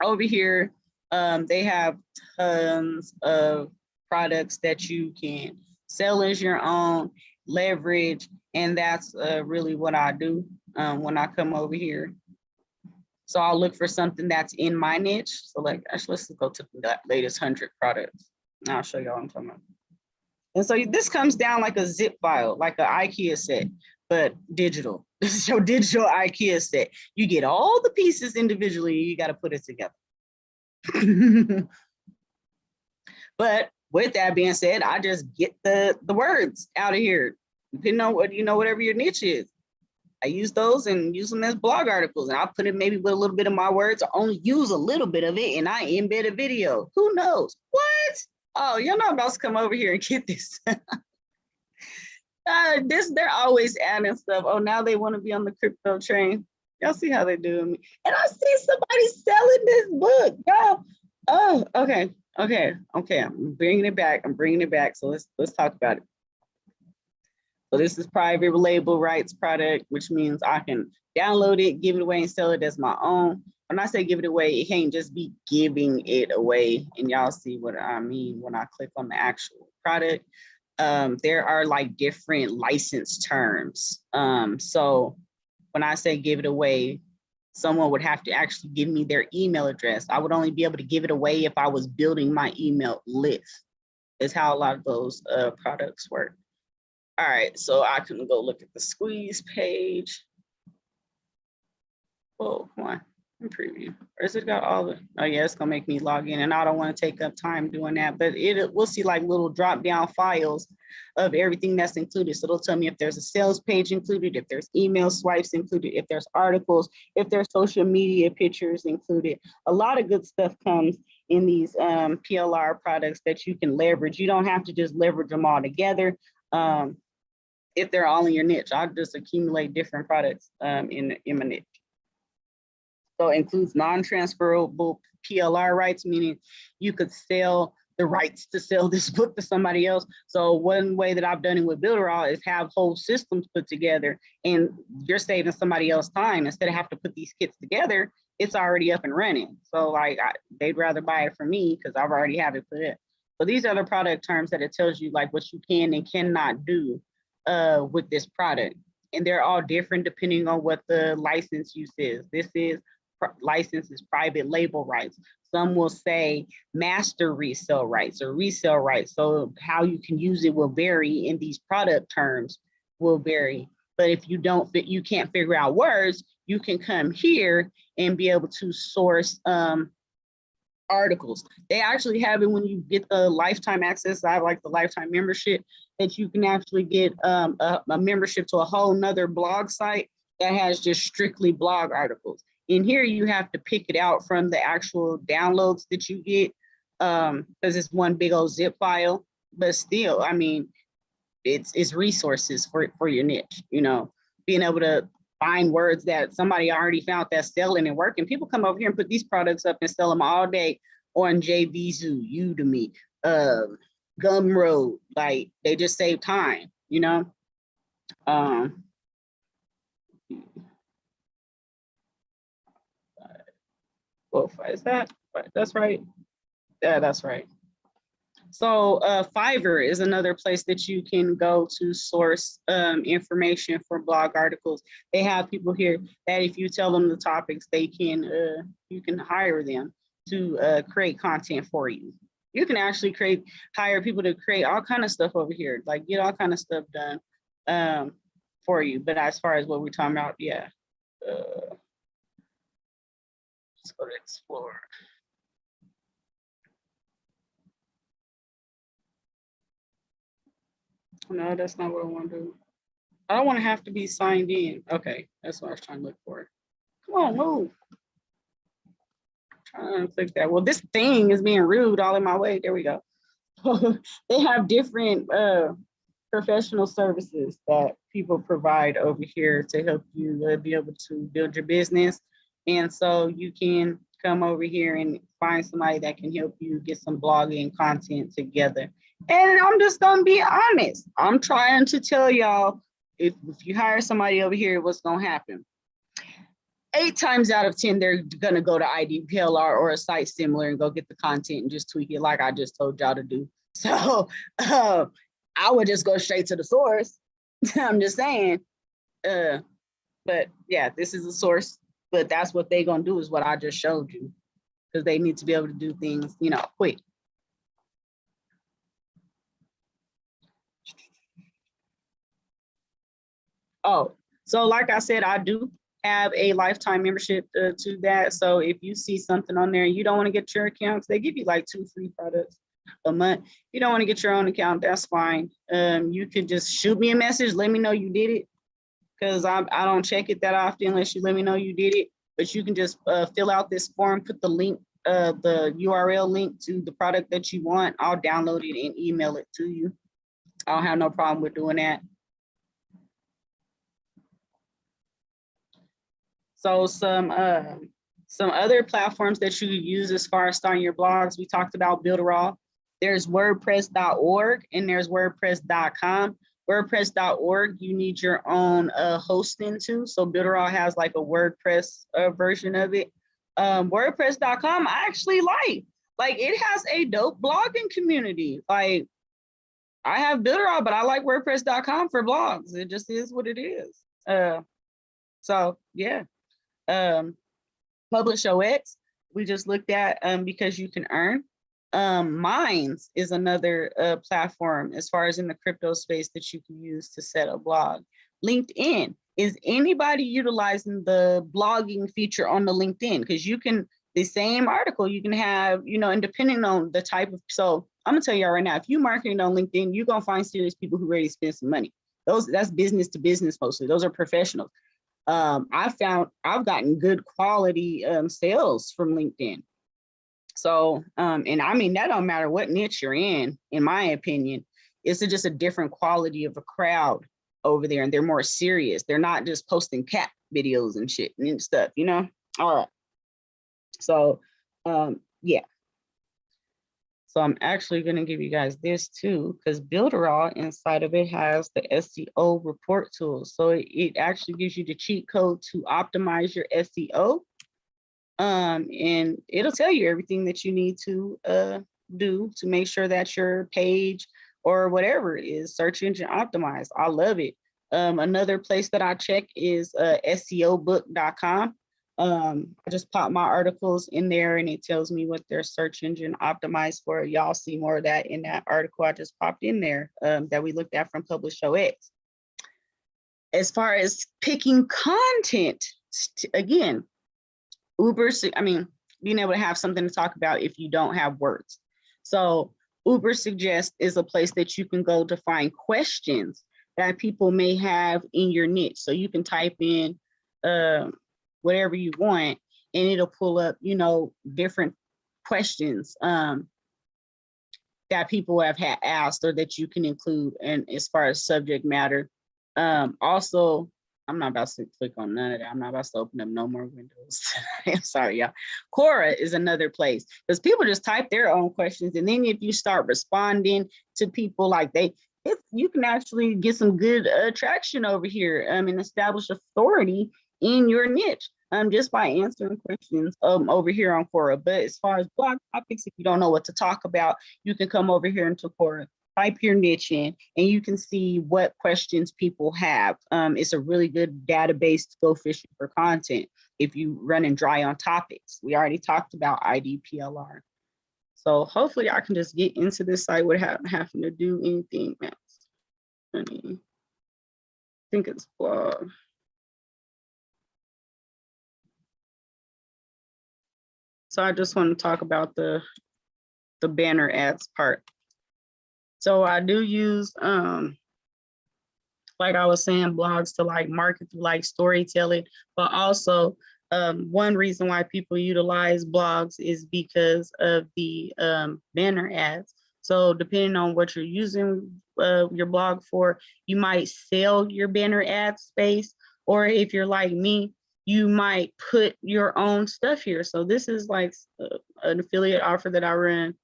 over here, they have tons of products that you can sell as your own, leverage, and that's really what I do when I come over here. So I'll look for something that's in my niche. So like, actually, let's go to the latest 100 products. And I'll show y'all what I'm talking about. And so this comes down like a zip file, like an IKEA set, but digital. This is your digital IKEA set. You get all the pieces individually, you got to put it together. But with that being said, I just get the words out of here. Depending on what, whatever your niche is. I use those and use them as blog articles, and I'll put it maybe with a little bit of my words, or only use a little bit of it, and I embed a video. Who knows? What? Oh, you're not about to come over here and get this. They're always adding stuff. Oh, now they want to be on the crypto train. Y'all see how they do me. And I see somebody selling this book, y'all. Oh, okay. I'm bringing it back. So let's talk about it. So this is private label rights product, which means I can download it, give it away, and sell it as my own. When I say give it away, it can't just be giving it away. And y'all see what I mean when I click on the actual product. There are like different license terms. So when I say give it away, someone would have to actually give me their email address. I would only be able to give it away if I was building my email list. Is how a lot of those products work. All right, so I can go look at the squeeze page. Oh, come on, in preview. Or is it got all the, oh yeah, it's gonna make me log in, and I don't wanna take up time doing that, but we'll see like little drop down files of everything that's included. So it'll tell me if there's a sales page included, if there's email swipes included, if there's articles, if there's social media pictures included. A lot of good stuff comes in these PLR products that you can leverage. You don't have to just leverage them all together. If they're all in your niche, I'll just accumulate different products in my niche. So it includes non-transferable PLR rights, meaning you could sell the rights to sell this book to somebody else. So one way that I've done it with Builderall is have whole systems put together, and you're saving somebody else time. Instead of having to put these kits together, it's already up and running. So like they'd rather buy it from me because I've already have it put in. So these are the product terms that it tells you like what you can and cannot do with this product. and they're all different depending on what the license use is. This is license is private label rights. Some will say master resale rights or resale rights. So how you can use it will vary, and these product terms will vary. But if you you can't figure out words, you can come here and be able to source articles. They actually have it when you get the lifetime access. I like the lifetime membership, that you can actually get a membership to a whole nother blog site that has just strictly blog articles. In here, you have to pick it out from the actual downloads that you get, because it's one big old zip file. But still, I mean, it's resources for your niche, you know, being able to find words that somebody already found that's selling and working. People come over here and put these products up and sell them all day on JVZoo, Udemy, Gumroad. Like, they just save time, you know. Well, is that right? That's right. Yeah, that's right. So Fiverr is another place that you can go to source information for blog articles. They have people here that if you tell them the topics, they can you can hire them to create content for you. You can actually hire people to create all kind of stuff over here, like get all kind of stuff done for you. But as far as what we're talking about, yeah. Let's go to explore. No, that's not what I want to do. I don't want to have to be signed in. Okay, that's what I was trying to look for. Come on, move. I'm trying to click that. Well, this thing is being rude all in my way. There we go. They have different professional services that people provide over here to help you be able to build your business. And so you can come over here and find somebody that can help you get some blogging content together. And I'm just gonna be honest. I'm trying to tell y'all, if you hire somebody over here, what's gonna happen? 8 times out of 10, they're gonna go to IDPLR or a site similar and go get the content and just tweak it like I just told y'all to do. So I would just go straight to the source. I'm just saying. But yeah, this is a source, but that's what they're gonna do is what I just showed you, because they need to be able to do things, you know, quick. Oh, so like I said, I do have a lifetime membership to that. So if you see something on there and you don't want to get your accounts, they give you like 2 free products a month. If you don't want to get your own account, that's fine. You could just shoot me a message, let me know you did it, because I don't check it that often unless you let me know you did it. But you can just fill out this form, put the link, the URL link to the product that you want. I'll download it and email it to you. I don't have no problem with doing that. So some other platforms that you use as far as starting your blogs, we talked about Builderall. There's WordPress.org and there's WordPress.com. WordPress.org, you need your own hosting too. So Builderall has like a WordPress version of it. WordPress.com, I actually like it has a dope blogging community. Like, I have Builderall, but I like WordPress.com for blogs. It just is what it is. So yeah. Publish OX, we just looked at because you can earn. Minds is another platform as far as in the crypto space that you can use to set a blog. LinkedIn, is anybody utilizing the blogging feature on the LinkedIn? Because you can, the same article you can have, you know, and depending on the type of, so I'm gonna tell y'all right now, if you marketing on LinkedIn, you're gonna find serious people who ready to spend some money. That's business to business mostly. Those are professionals. I've gotten good quality sales from LinkedIn. So, and I mean, that don't matter what niche you're in my opinion, it's just a different quality of a crowd over there, and they're more serious. They're not just posting cat videos and shit and stuff, you know? All right. So, yeah. So I'm actually going to give you guys this too, because Builderall inside of it has the SEO report tool. So it actually gives you the cheat code to optimize your SEO. And it'll tell you everything that you need to do to make sure that your page or whatever is search engine optimized. I love it. Another place that I check is SEObook.com. I just pop my articles in there and it tells me what their search engine optimized for. Y'all see more of that in that article I just popped in there that we looked at from Publish OX. As far as picking content, again, being able to have something to talk about if you don't have words. So Ubersuggest is a place that you can go to find questions that people may have in your niche. So you can type in whatever you want and it'll pull up, different questions that people have had asked or that you can include and as far as subject matter. Also, I'm not about to click on none of that. I'm not about to open up no more windows. I'm sorry, y'all. Quora is another place because people just type their own questions. And then if you start responding to people like you can actually get some good traction over here and establish authority in your niche just by answering questions over here on Quora. But as far as blog topics, if you don't know what to talk about, you can come over here into Quora, type your niche in, and you can see what questions people have. It's a really good database to go fishing for content if you run and dry on topics. We already talked about IDPLR. So hopefully I can just get into this site without having to do anything else. I think it's blog. So I just want to talk about the banner ads part. So I do use, like I was saying, blogs to market through storytelling, but also one reason why people utilize blogs is because of the banner ads. So depending on what you're using your blog for, you might sell your banner ad space, or if you're like me, you might put your own stuff here. So this is an affiliate offer that I run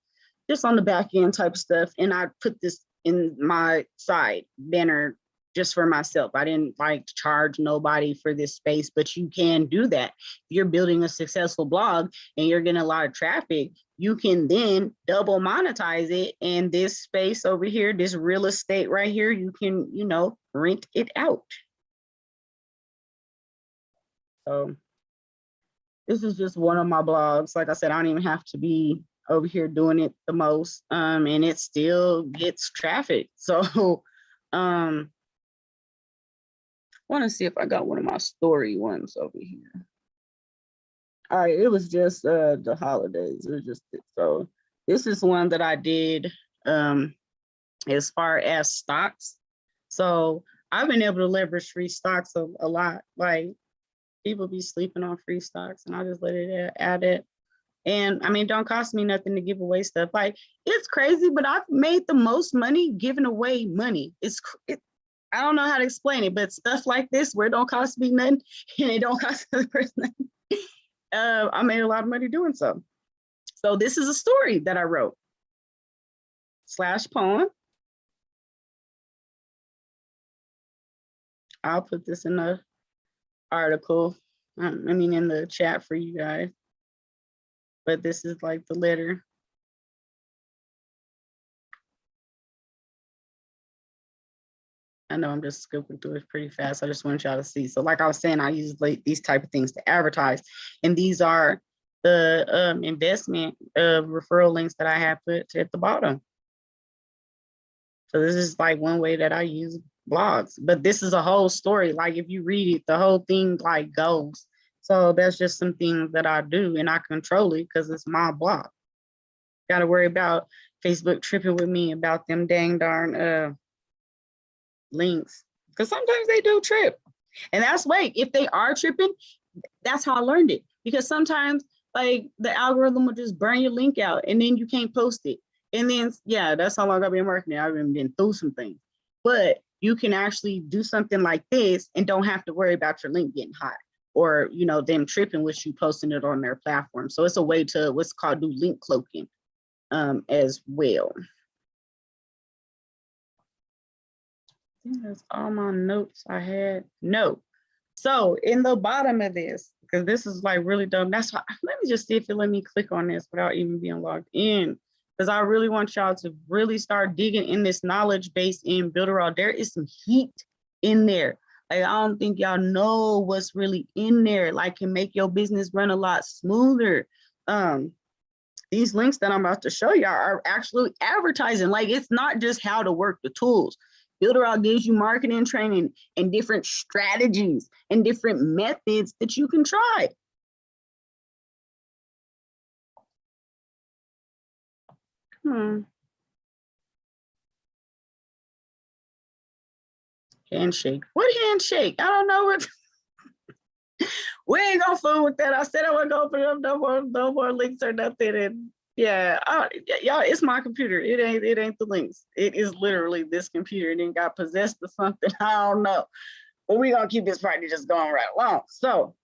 just on the back end type of stuff. And I put this in my side banner just for myself. I didn't charge nobody for this space, but you can do that. If you're building a successful blog and you're getting a lot of traffic, you can then double monetize it. And this space over here, this real estate right here, you can, rent it out. So this is just one of my blogs. Like I said, I don't even have to be over here doing it the most, and it still gets traffic. So I want to see if I got one of my story ones over here. All right, it was just the holidays. It was just so this is one that I did as far as stocks. So I've been able to leverage free stocks a lot. People be sleeping on free stocks, and I just let it add it. And it don't cost me nothing to give away stuff. It's crazy, but I've made the most money giving away money. I don't know how to explain it, but stuff like this where it don't cost me nothing and it don't cost the other person nothing. I made a lot of money doing so. So this is a story that I wrote / poem. I'll put this in the article. In the chat for you guys. But this is the letter. I know I'm just scooping through it pretty fast. I just want y'all to see. So like I was saying, I use these type of things to advertise. And these are the investment referral links that I have put at the bottom. So this is one way that I use blogs. But this is a whole story. If you read it, the whole thing goes. So that's just some things that I do, and I control it because it's my blog. Got to worry about Facebook tripping with me about them dang darn links, because sometimes they do trip. And that's if they are tripping, that's how I learned it. Because sometimes the algorithm will just burn your link out and then you can't post it. And then, yeah, that's how long I've been working. I've been through some things. But you can actually do something like this and don't have to worry about your link getting hot, or them tripping with you posting it on their platform. So it's a way to what's called do link cloaking as well. I think that's all my notes I had. No. So in the bottom of this, because this is really dumb. That's why, let me just see if it let me click on this without even being logged in. Because I really want y'all to really start digging in this knowledge base in Builderall. There is some heat in there. Like, I don't think y'all know what's really in there, like can make your business run a lot smoother. These links that I'm about to show y'all are actually advertising. Like, it's not just how to work the tools. Builderall gives you marketing training and different strategies and different methods that you can try. Handshake. What handshake? I don't know what. We ain't gonna fool with that. I said I wasn't gonna put up no more links or nothing. And yeah, y'all, it's my computer. It ain't the links. It is literally this computer. It didn't got possessed or something. I don't know. But we gonna keep this party just going right along. So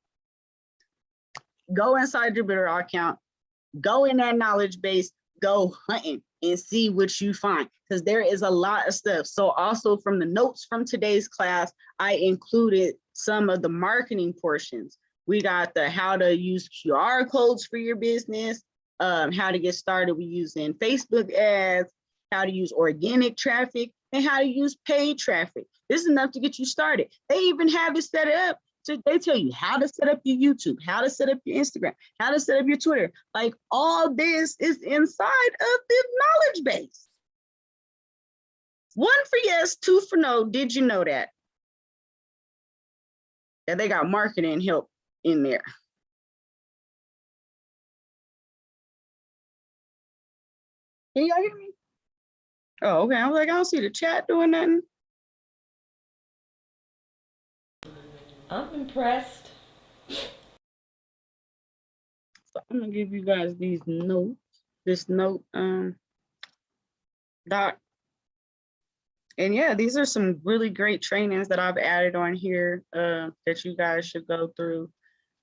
go inside your Builderall account, go in that knowledge base, go hunting and see what you find, because there is a lot of stuff. So also from the notes from today's class, I included some of the marketing portions. We got the how to use QR codes for your business, how to get started with using Facebook ads, how to use organic traffic, and how to use paid traffic. This is enough to get you started. They even have it set up. So they tell you how to set up your YouTube, how to set up your Instagram, how to set up your Twitter. Like, all this is inside of this knowledge base. 1 for yes, 2 for no. Did you know that? That they got marketing help in there. Can y'all hear me? Oh, okay. I was like, I don't see the chat doing nothing. I'm impressed. So I'm gonna give you guys these notes, this note doc. And yeah, these are some really great trainings that I've added on here that you guys should go through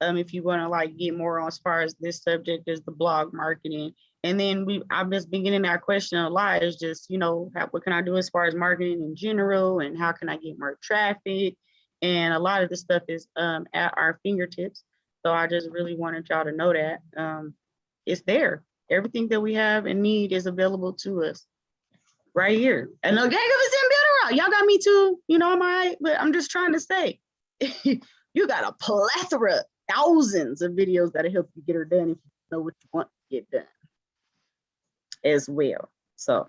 if you want to like get more on as far as this subject is the blog marketing. And then I've just been getting that question a lot, is just, you know, what can I do as far as marketing in general, and how can I get more traffic? And a lot of this stuff is at our fingertips. So I just really wanted y'all to know that it's there. Everything that we have and need is available to us right here. And the gang of us in Builderall. Y'all got me too. You know, I'm all right, but I'm just trying to say, you got a plethora, thousands of videos that'll help you get her done if you know what you want to get done as well. So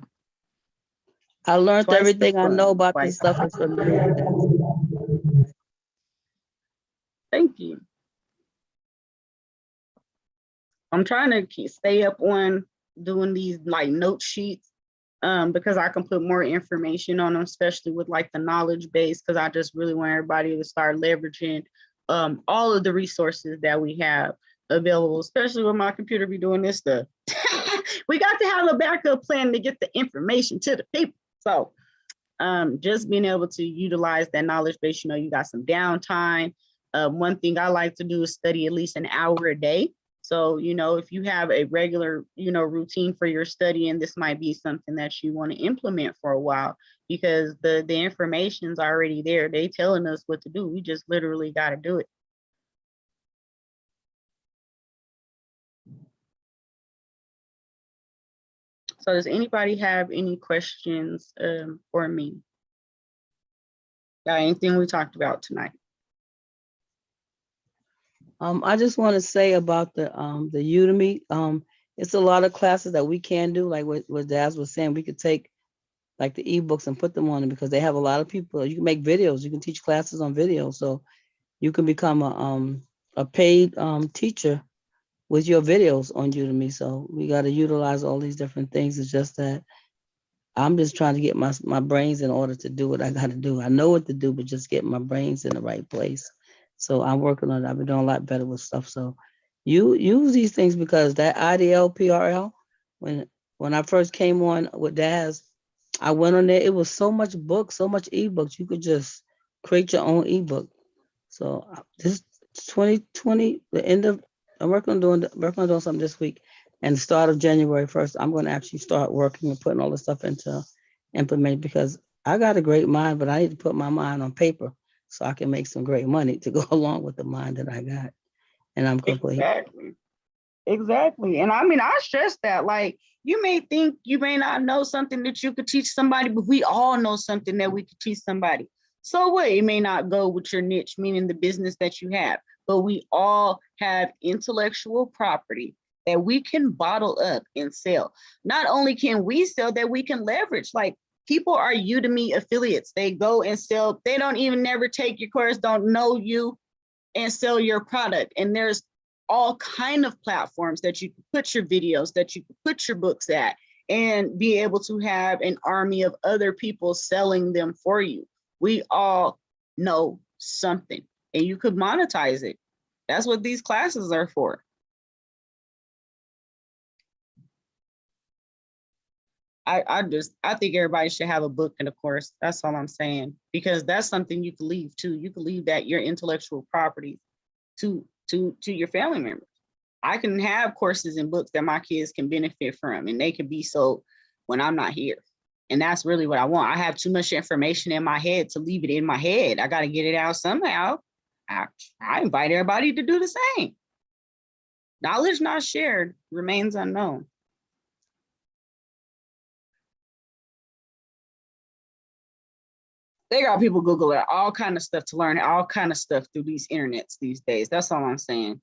I learned everything I know about this stuff is from you. Thank you. I'm trying to stay up on doing these like note sheets because I can put more information on them, especially with like the knowledge base, because I just really want everybody to start leveraging all of the resources that we have available, especially with my computer be doing this stuff. We got to have a backup plan to get the information to the people. So just being able to utilize that knowledge base, you know, you got some downtime. One thing I like to do is study at least an hour a day. So, you know, if you have a regular, you know, routine for your studying, this might be something that you want to implement for a while, because the information's already there. They telling us what to do. We just literally got to do it. So does anybody have any questions for me? Got anything we talked about tonight? I just want to say about the Udemy. It's a lot of classes that we can do, like what Daz was saying. We could take like the ebooks and put them on it, because they have a lot of people. You can make videos. You can teach classes on video, so you can become a paid teacher with your videos on Udemy. So we got to utilize all these different things. It's just that I'm just trying to get my brains in order to do what I got to do. I know what to do, but just get my brains in the right place. So I'm working on it. I've been doing a lot better with stuff. So you use these things, because that IDL, PRL, when I first came on with Daz, I went on there. It was so much books, so much ebooks. You could just create your own ebook. So this 2020, the end of, I'm working on doing something this week. And the start of January 1st, I'm going to actually start working and putting all this stuff into implement, because I got a great mind, but I need to put my mind on paper so I can make some great money to go along with the mind that I got. And I'm complete. Exactly. And I mean, I stress that, like, you may think you may not know something that you could teach somebody, but we all know something that we could teach somebody. So what? It may not go with your niche, meaning the business that you have, but we all have intellectual property that we can bottle up and sell. Not only can we sell, that we can leverage. Like, people are Udemy affiliates. They go and sell. They don't even never take your course, don't know you, and sell your product. And there's all kind of platforms that you can put your videos, that you can put your books at, and be able to have an army of other people selling them for you. We all know something, and you could monetize it. That's what these classes are for. I think everybody should have a book and a course. That's all I'm saying, because that's something you can leave too. You can leave that, your intellectual property, to your family members. I can have courses and books that my kids can benefit from, and they can be sold when I'm not here. And that's really what I want. I have too much information in my head to leave it in my head. I got to get it out somehow. I invite everybody to do the same. Knowledge not shared remains unknown. They got people Googling all kind of stuff to learn all kind of stuff through these internets these days. That's all I'm saying.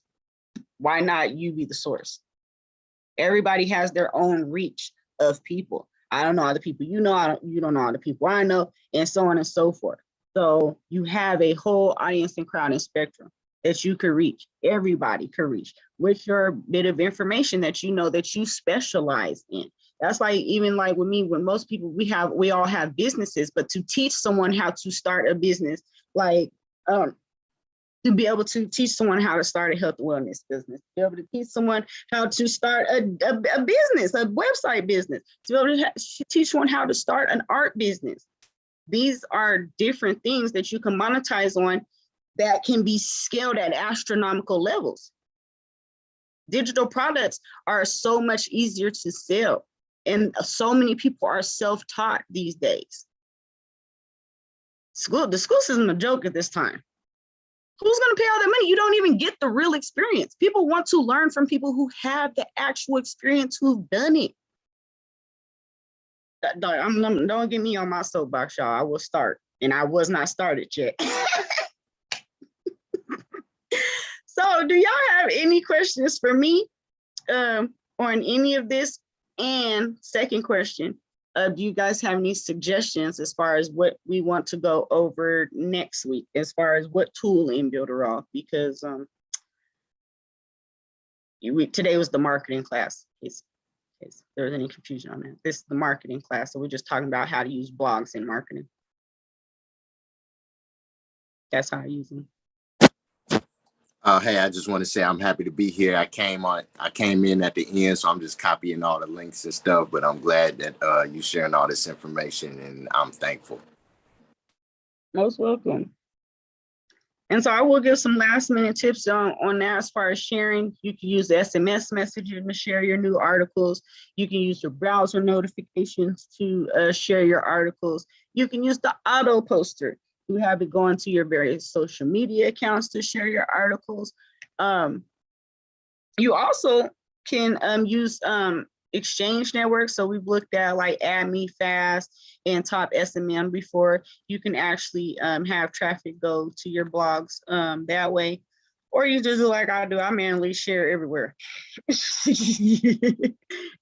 Why not you be the source? Everybody has their own reach of people. I don't know other people you know, you don't know other people I know, and so on and so forth. So you have a whole audience and crowd and spectrum that you could reach. Everybody could reach with your bit of information that you know that you specialize in. That's like, even like with me, when most people, we all have businesses, but to teach someone how to start a business, like to be able to teach someone how to start a health and wellness business, to be able to teach someone how to start a business, a website business, to be able to teach someone how to start an art business. These are different things that you can monetize on that can be scaled at astronomical levels. Digital products are so much easier to sell, and so many people are self-taught these days. The school system is a joke at this time. Who's going to pay all that money? You don't even get the real experience. People want to learn from people who have the actual experience, who've done it. Don't get me on my soapbox, y'all. I will start, and I was not started yet. So do y'all have any questions for me on any of this? And second question, do you guys have any suggestions as far as what we want to go over next week, as far as what tool in Builder? Because today was the marketing class, in case there was any confusion on that. This is the marketing class, so we're just talking about how to use blogs in marketing. That's how I use them. Hey, I just want to say I'm happy to be here. I came in at the end, so I'm just copying all the links and stuff, but I'm glad that you sharing all this information, and I'm thankful. Most welcome. And so I will give some last minute tips on that as far as sharing. You can use the SMS messaging to share your new articles. You can use your browser notifications to share your articles. You can use the auto poster. You have it go into your various social media accounts to share your articles. You also can use exchange networks. So we've looked at like AdMeFast and Top SMM before. You can actually have traffic go to your blogs that way. Or you just do like I do, I manually share everywhere.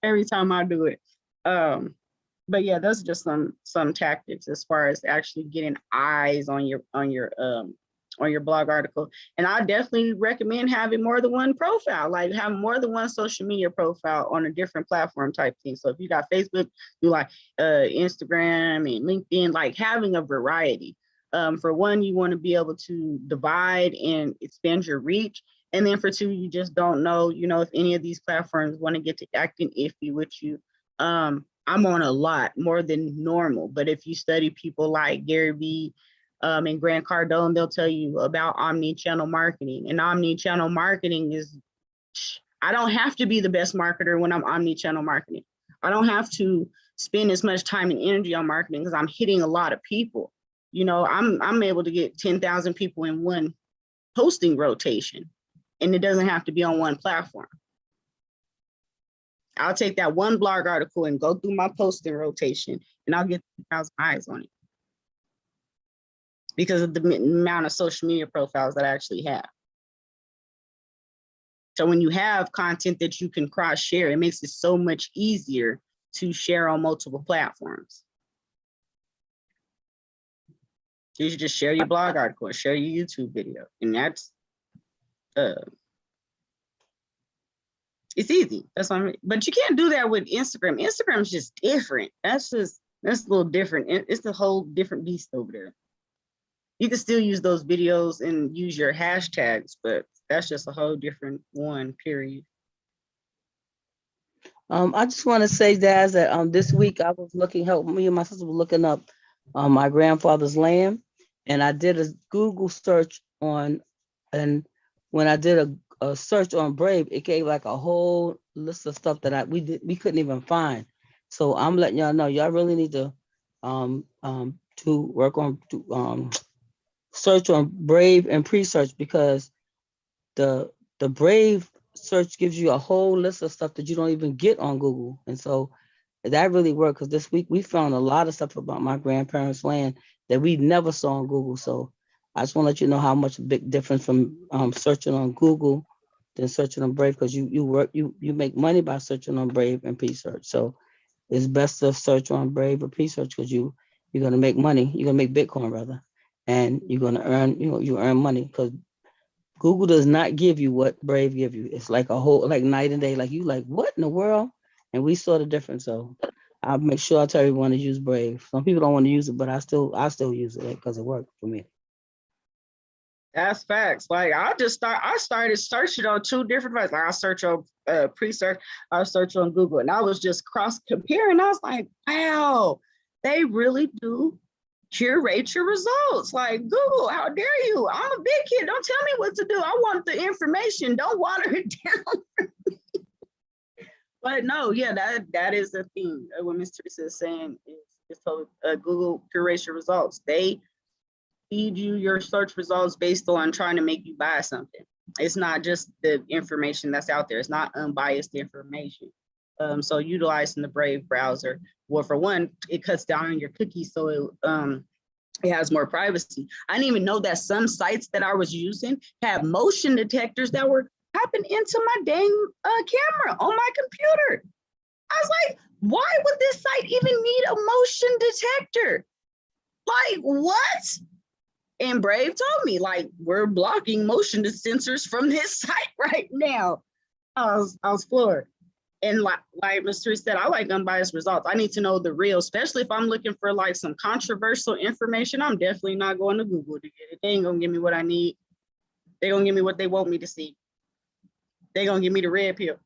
Every time I do it. But yeah, those are just some tactics as far as actually getting eyes on your blog article. And I definitely recommend having more than one profile, like have more than one social media profile on a different platform type thing. So if you got Facebook, you like Instagram and LinkedIn, like having a variety. For one, you want to be able to divide and expand your reach. And then for two, you just don't know, if any of these platforms want to get to acting iffy with you. I'm on a lot more than normal, but if you study people like Gary Vee and Grant Cardone, they'll tell you about omni-channel marketing. And omni-channel marketing is, I don't have to be the best marketer when I'm omni-channel marketing. I don't have to spend as much time and energy on marketing because I'm hitting a lot of people. I'm able to get 10,000 people in one posting rotation, and it doesn't have to be on one platform. I'll take that one blog article and go through my posting rotation, and I'll get 2,000 eyes on it. because of the amount of social media profiles that I actually have. So when you have content that you can cross share, it makes it so much easier to share on multiple platforms. You should just share your blog article or share your YouTube video. And that's, it's easy. That's what I mean. But you can't do that with Instagram. Instagram is just different. That's a little different. It's a whole different beast over there. You can still use those videos and use your hashtags, but that's just a whole different one, period. I just want to say, Daz, that this week I was me and my sister were looking up my grandfather's land, and I did a Google search on, and when I did a search on Brave, it gave like a whole list of stuff that we couldn't even find. So I'm letting y'all know, y'all really need to work on search on Brave and pre-search, because the Brave search gives you a whole list of stuff that you don't even get on Google. And so that really worked, because this week we found a lot of stuff about my grandparents' land that we never saw on Google. So I just want to let you know how much a big difference from searching on Google than searching on Brave, because you make money by searching on Brave and pre-search. So it's best to search on Brave or pre-search, because you're gonna make money. You're gonna make Bitcoin rather, and you're gonna earn, you earn money, because Google does not give you what Brave give you. It's like a whole, like night and day. Like you like, what in the world? And we saw the difference. So I'll make sure I tell everyone to use Brave. Some people don't want to use it, but I still use it because it worked for me. That's facts. Like I started searching on two different ways. Like I search on pre-search, I search on Google, and I was just cross comparing. I was like, wow, they really do curate your results. Like Google, how dare you? I'm a big kid. Don't tell me what to do. I want the information. Don't water it down. But no, yeah, that is the thing. What Ms. Teresa is saying is so Google curates your results. They feed you your search results based on trying to make you buy something. It's not just the information that's out there. It's not unbiased information. So utilizing the Brave browser, well, for one, it cuts down on your cookies, so it has more privacy. I didn't even know that some sites that I was using had motion detectors that were tapping into my dang camera on my computer. I was like, why would this site even need a motion detector? Like, what? And Brave told me, like, we're blocking motion sensors from this site right now. I was floored. And like Ms. Teresa said, I like unbiased results. I need to know the real, especially if I'm looking for like some controversial information. I'm definitely not going to Google to get it. They ain't gonna give me what I need. They're gonna give me what they want me to see. They're gonna give me the red pill.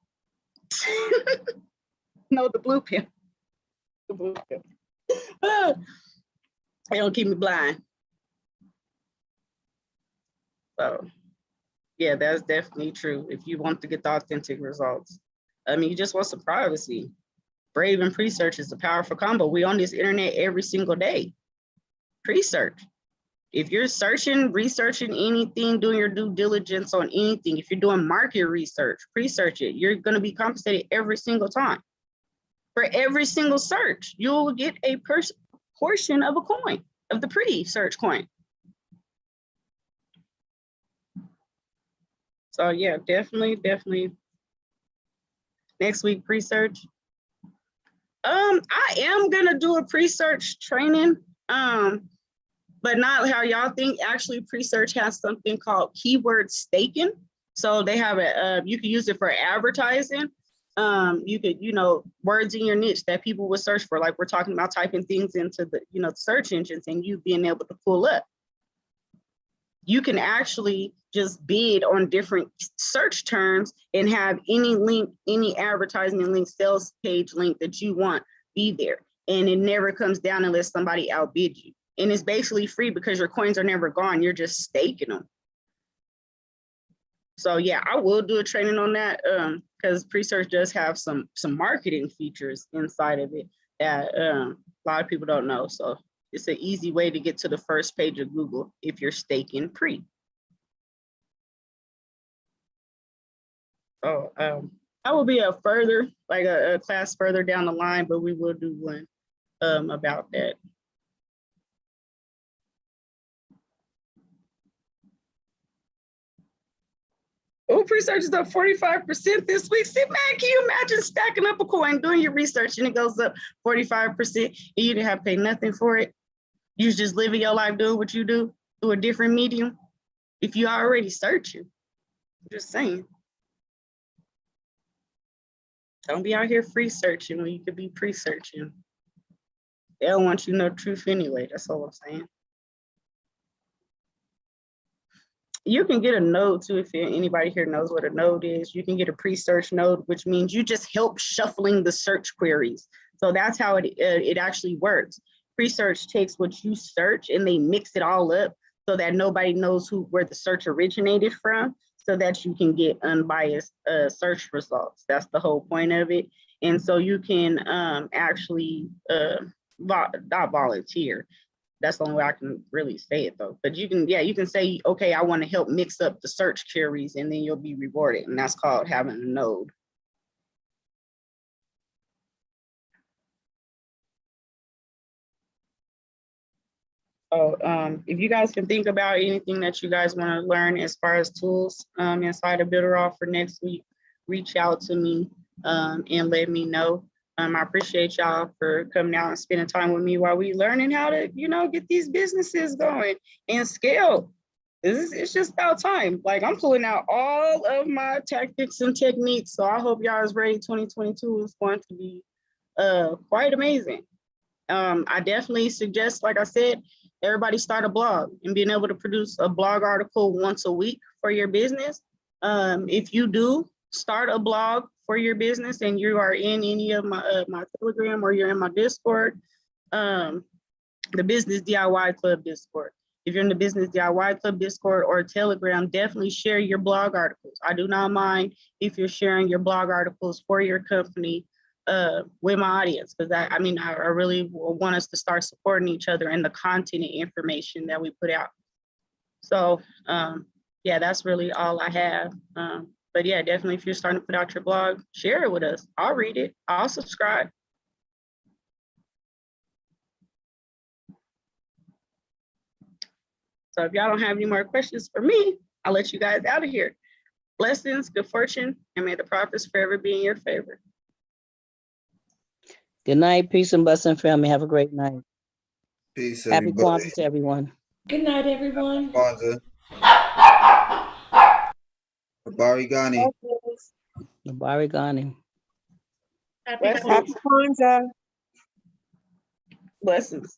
No, the blue pill. The blue pill. They don't keep me blind. So yeah, that's definitely true. If you want to get the authentic results. I mean, you just want some privacy. Brave and pre-search is a powerful combo. We on this internet every single day. Pre-search. If you're searching, researching anything, doing your due diligence on anything, if you're doing market research, pre-search it. You're going to be compensated every single time. For every single search, you'll get a portion of a coin, of the pre-search coin. So yeah, definitely. Next week, pre-search. I am gonna do a pre-search training, but not how y'all think. Actually, pre-search has something called keyword staking. So they have you can use it for advertising. You could, words in your niche that people would search for. Like we're talking about typing things into the, search engines and you being able to pull up. You can actually just bid on different search terms and have any link, any advertising link, sales page link that you want be there. And it never comes down unless somebody outbid you. And it's basically free because your coins are never gone. You're just staking them. So yeah, I will do a training on that because pre-search does have some marketing features inside of it that a lot of people don't know. So it's an easy way to get to the first page of Google if you're staking pre. So that will be a further, like a class further down the line, but we will do one about that. Google research is up 45% this week. See, man, can you imagine stacking up a coin, doing your research, and it goes up 45%, and you didn't have to pay nothing for it? You was just living your life doing what you do through a different medium. If you already searching, I'm just saying. Don't be out here free searching when you could be pre-searching. They don't want you to know the truth anyway. That's all I'm saying. You can get a node too if anybody here knows what a node is. You can get a pre-search node, which means you just help shuffling the search queries. So that's how it actually works. Pre-search takes what you search and they mix it all up so that nobody knows where the search originated from, so that you can get unbiased search results. That's the whole point of it. And so you can actually not volunteer. That's the only way I can really say it though. But you can say, okay, I want to help mix up the search queries, and then you'll be rewarded. And that's called having a node. So if you guys can think about anything that you guys want to learn as far as tools inside of BuilderOff for next week, reach out to me and let me know. I appreciate y'all for coming out and spending time with me while we learning how to, get these businesses going and scale. It's just about time. Like, I'm pulling out all of my tactics and techniques. So I hope y'all is ready. 2022 is going to be quite amazing. I definitely suggest, like I said, everybody start a blog and being able to produce a blog article once a week for your business. If you do start a blog for your business and you are in any of my Telegram or you're in my Discord, the Business DIY Club Discord. If you're in the Business DIY Club Discord or Telegram, definitely share your blog articles. I do not mind if you're sharing your blog articles for your company with my audience, because I really want us to start supporting each other in the content and information that we put out. So yeah, that's really all I have. But yeah, definitely if you're starting to put out your blog, share it with us. I'll read it. I'll subscribe. So if y'all don't have any more questions for me, I'll let you guys out of here. Blessings, good fortune, and may the profits forever be in your favor. Good night. Peace and blessing, family. Have a great night. Peace, Happy everybody. Kwanzaa to everyone. Good night, everyone. Kwanzaa. Habari Gani. Nabari Ghani. Happy Kwanzaa. Blessings.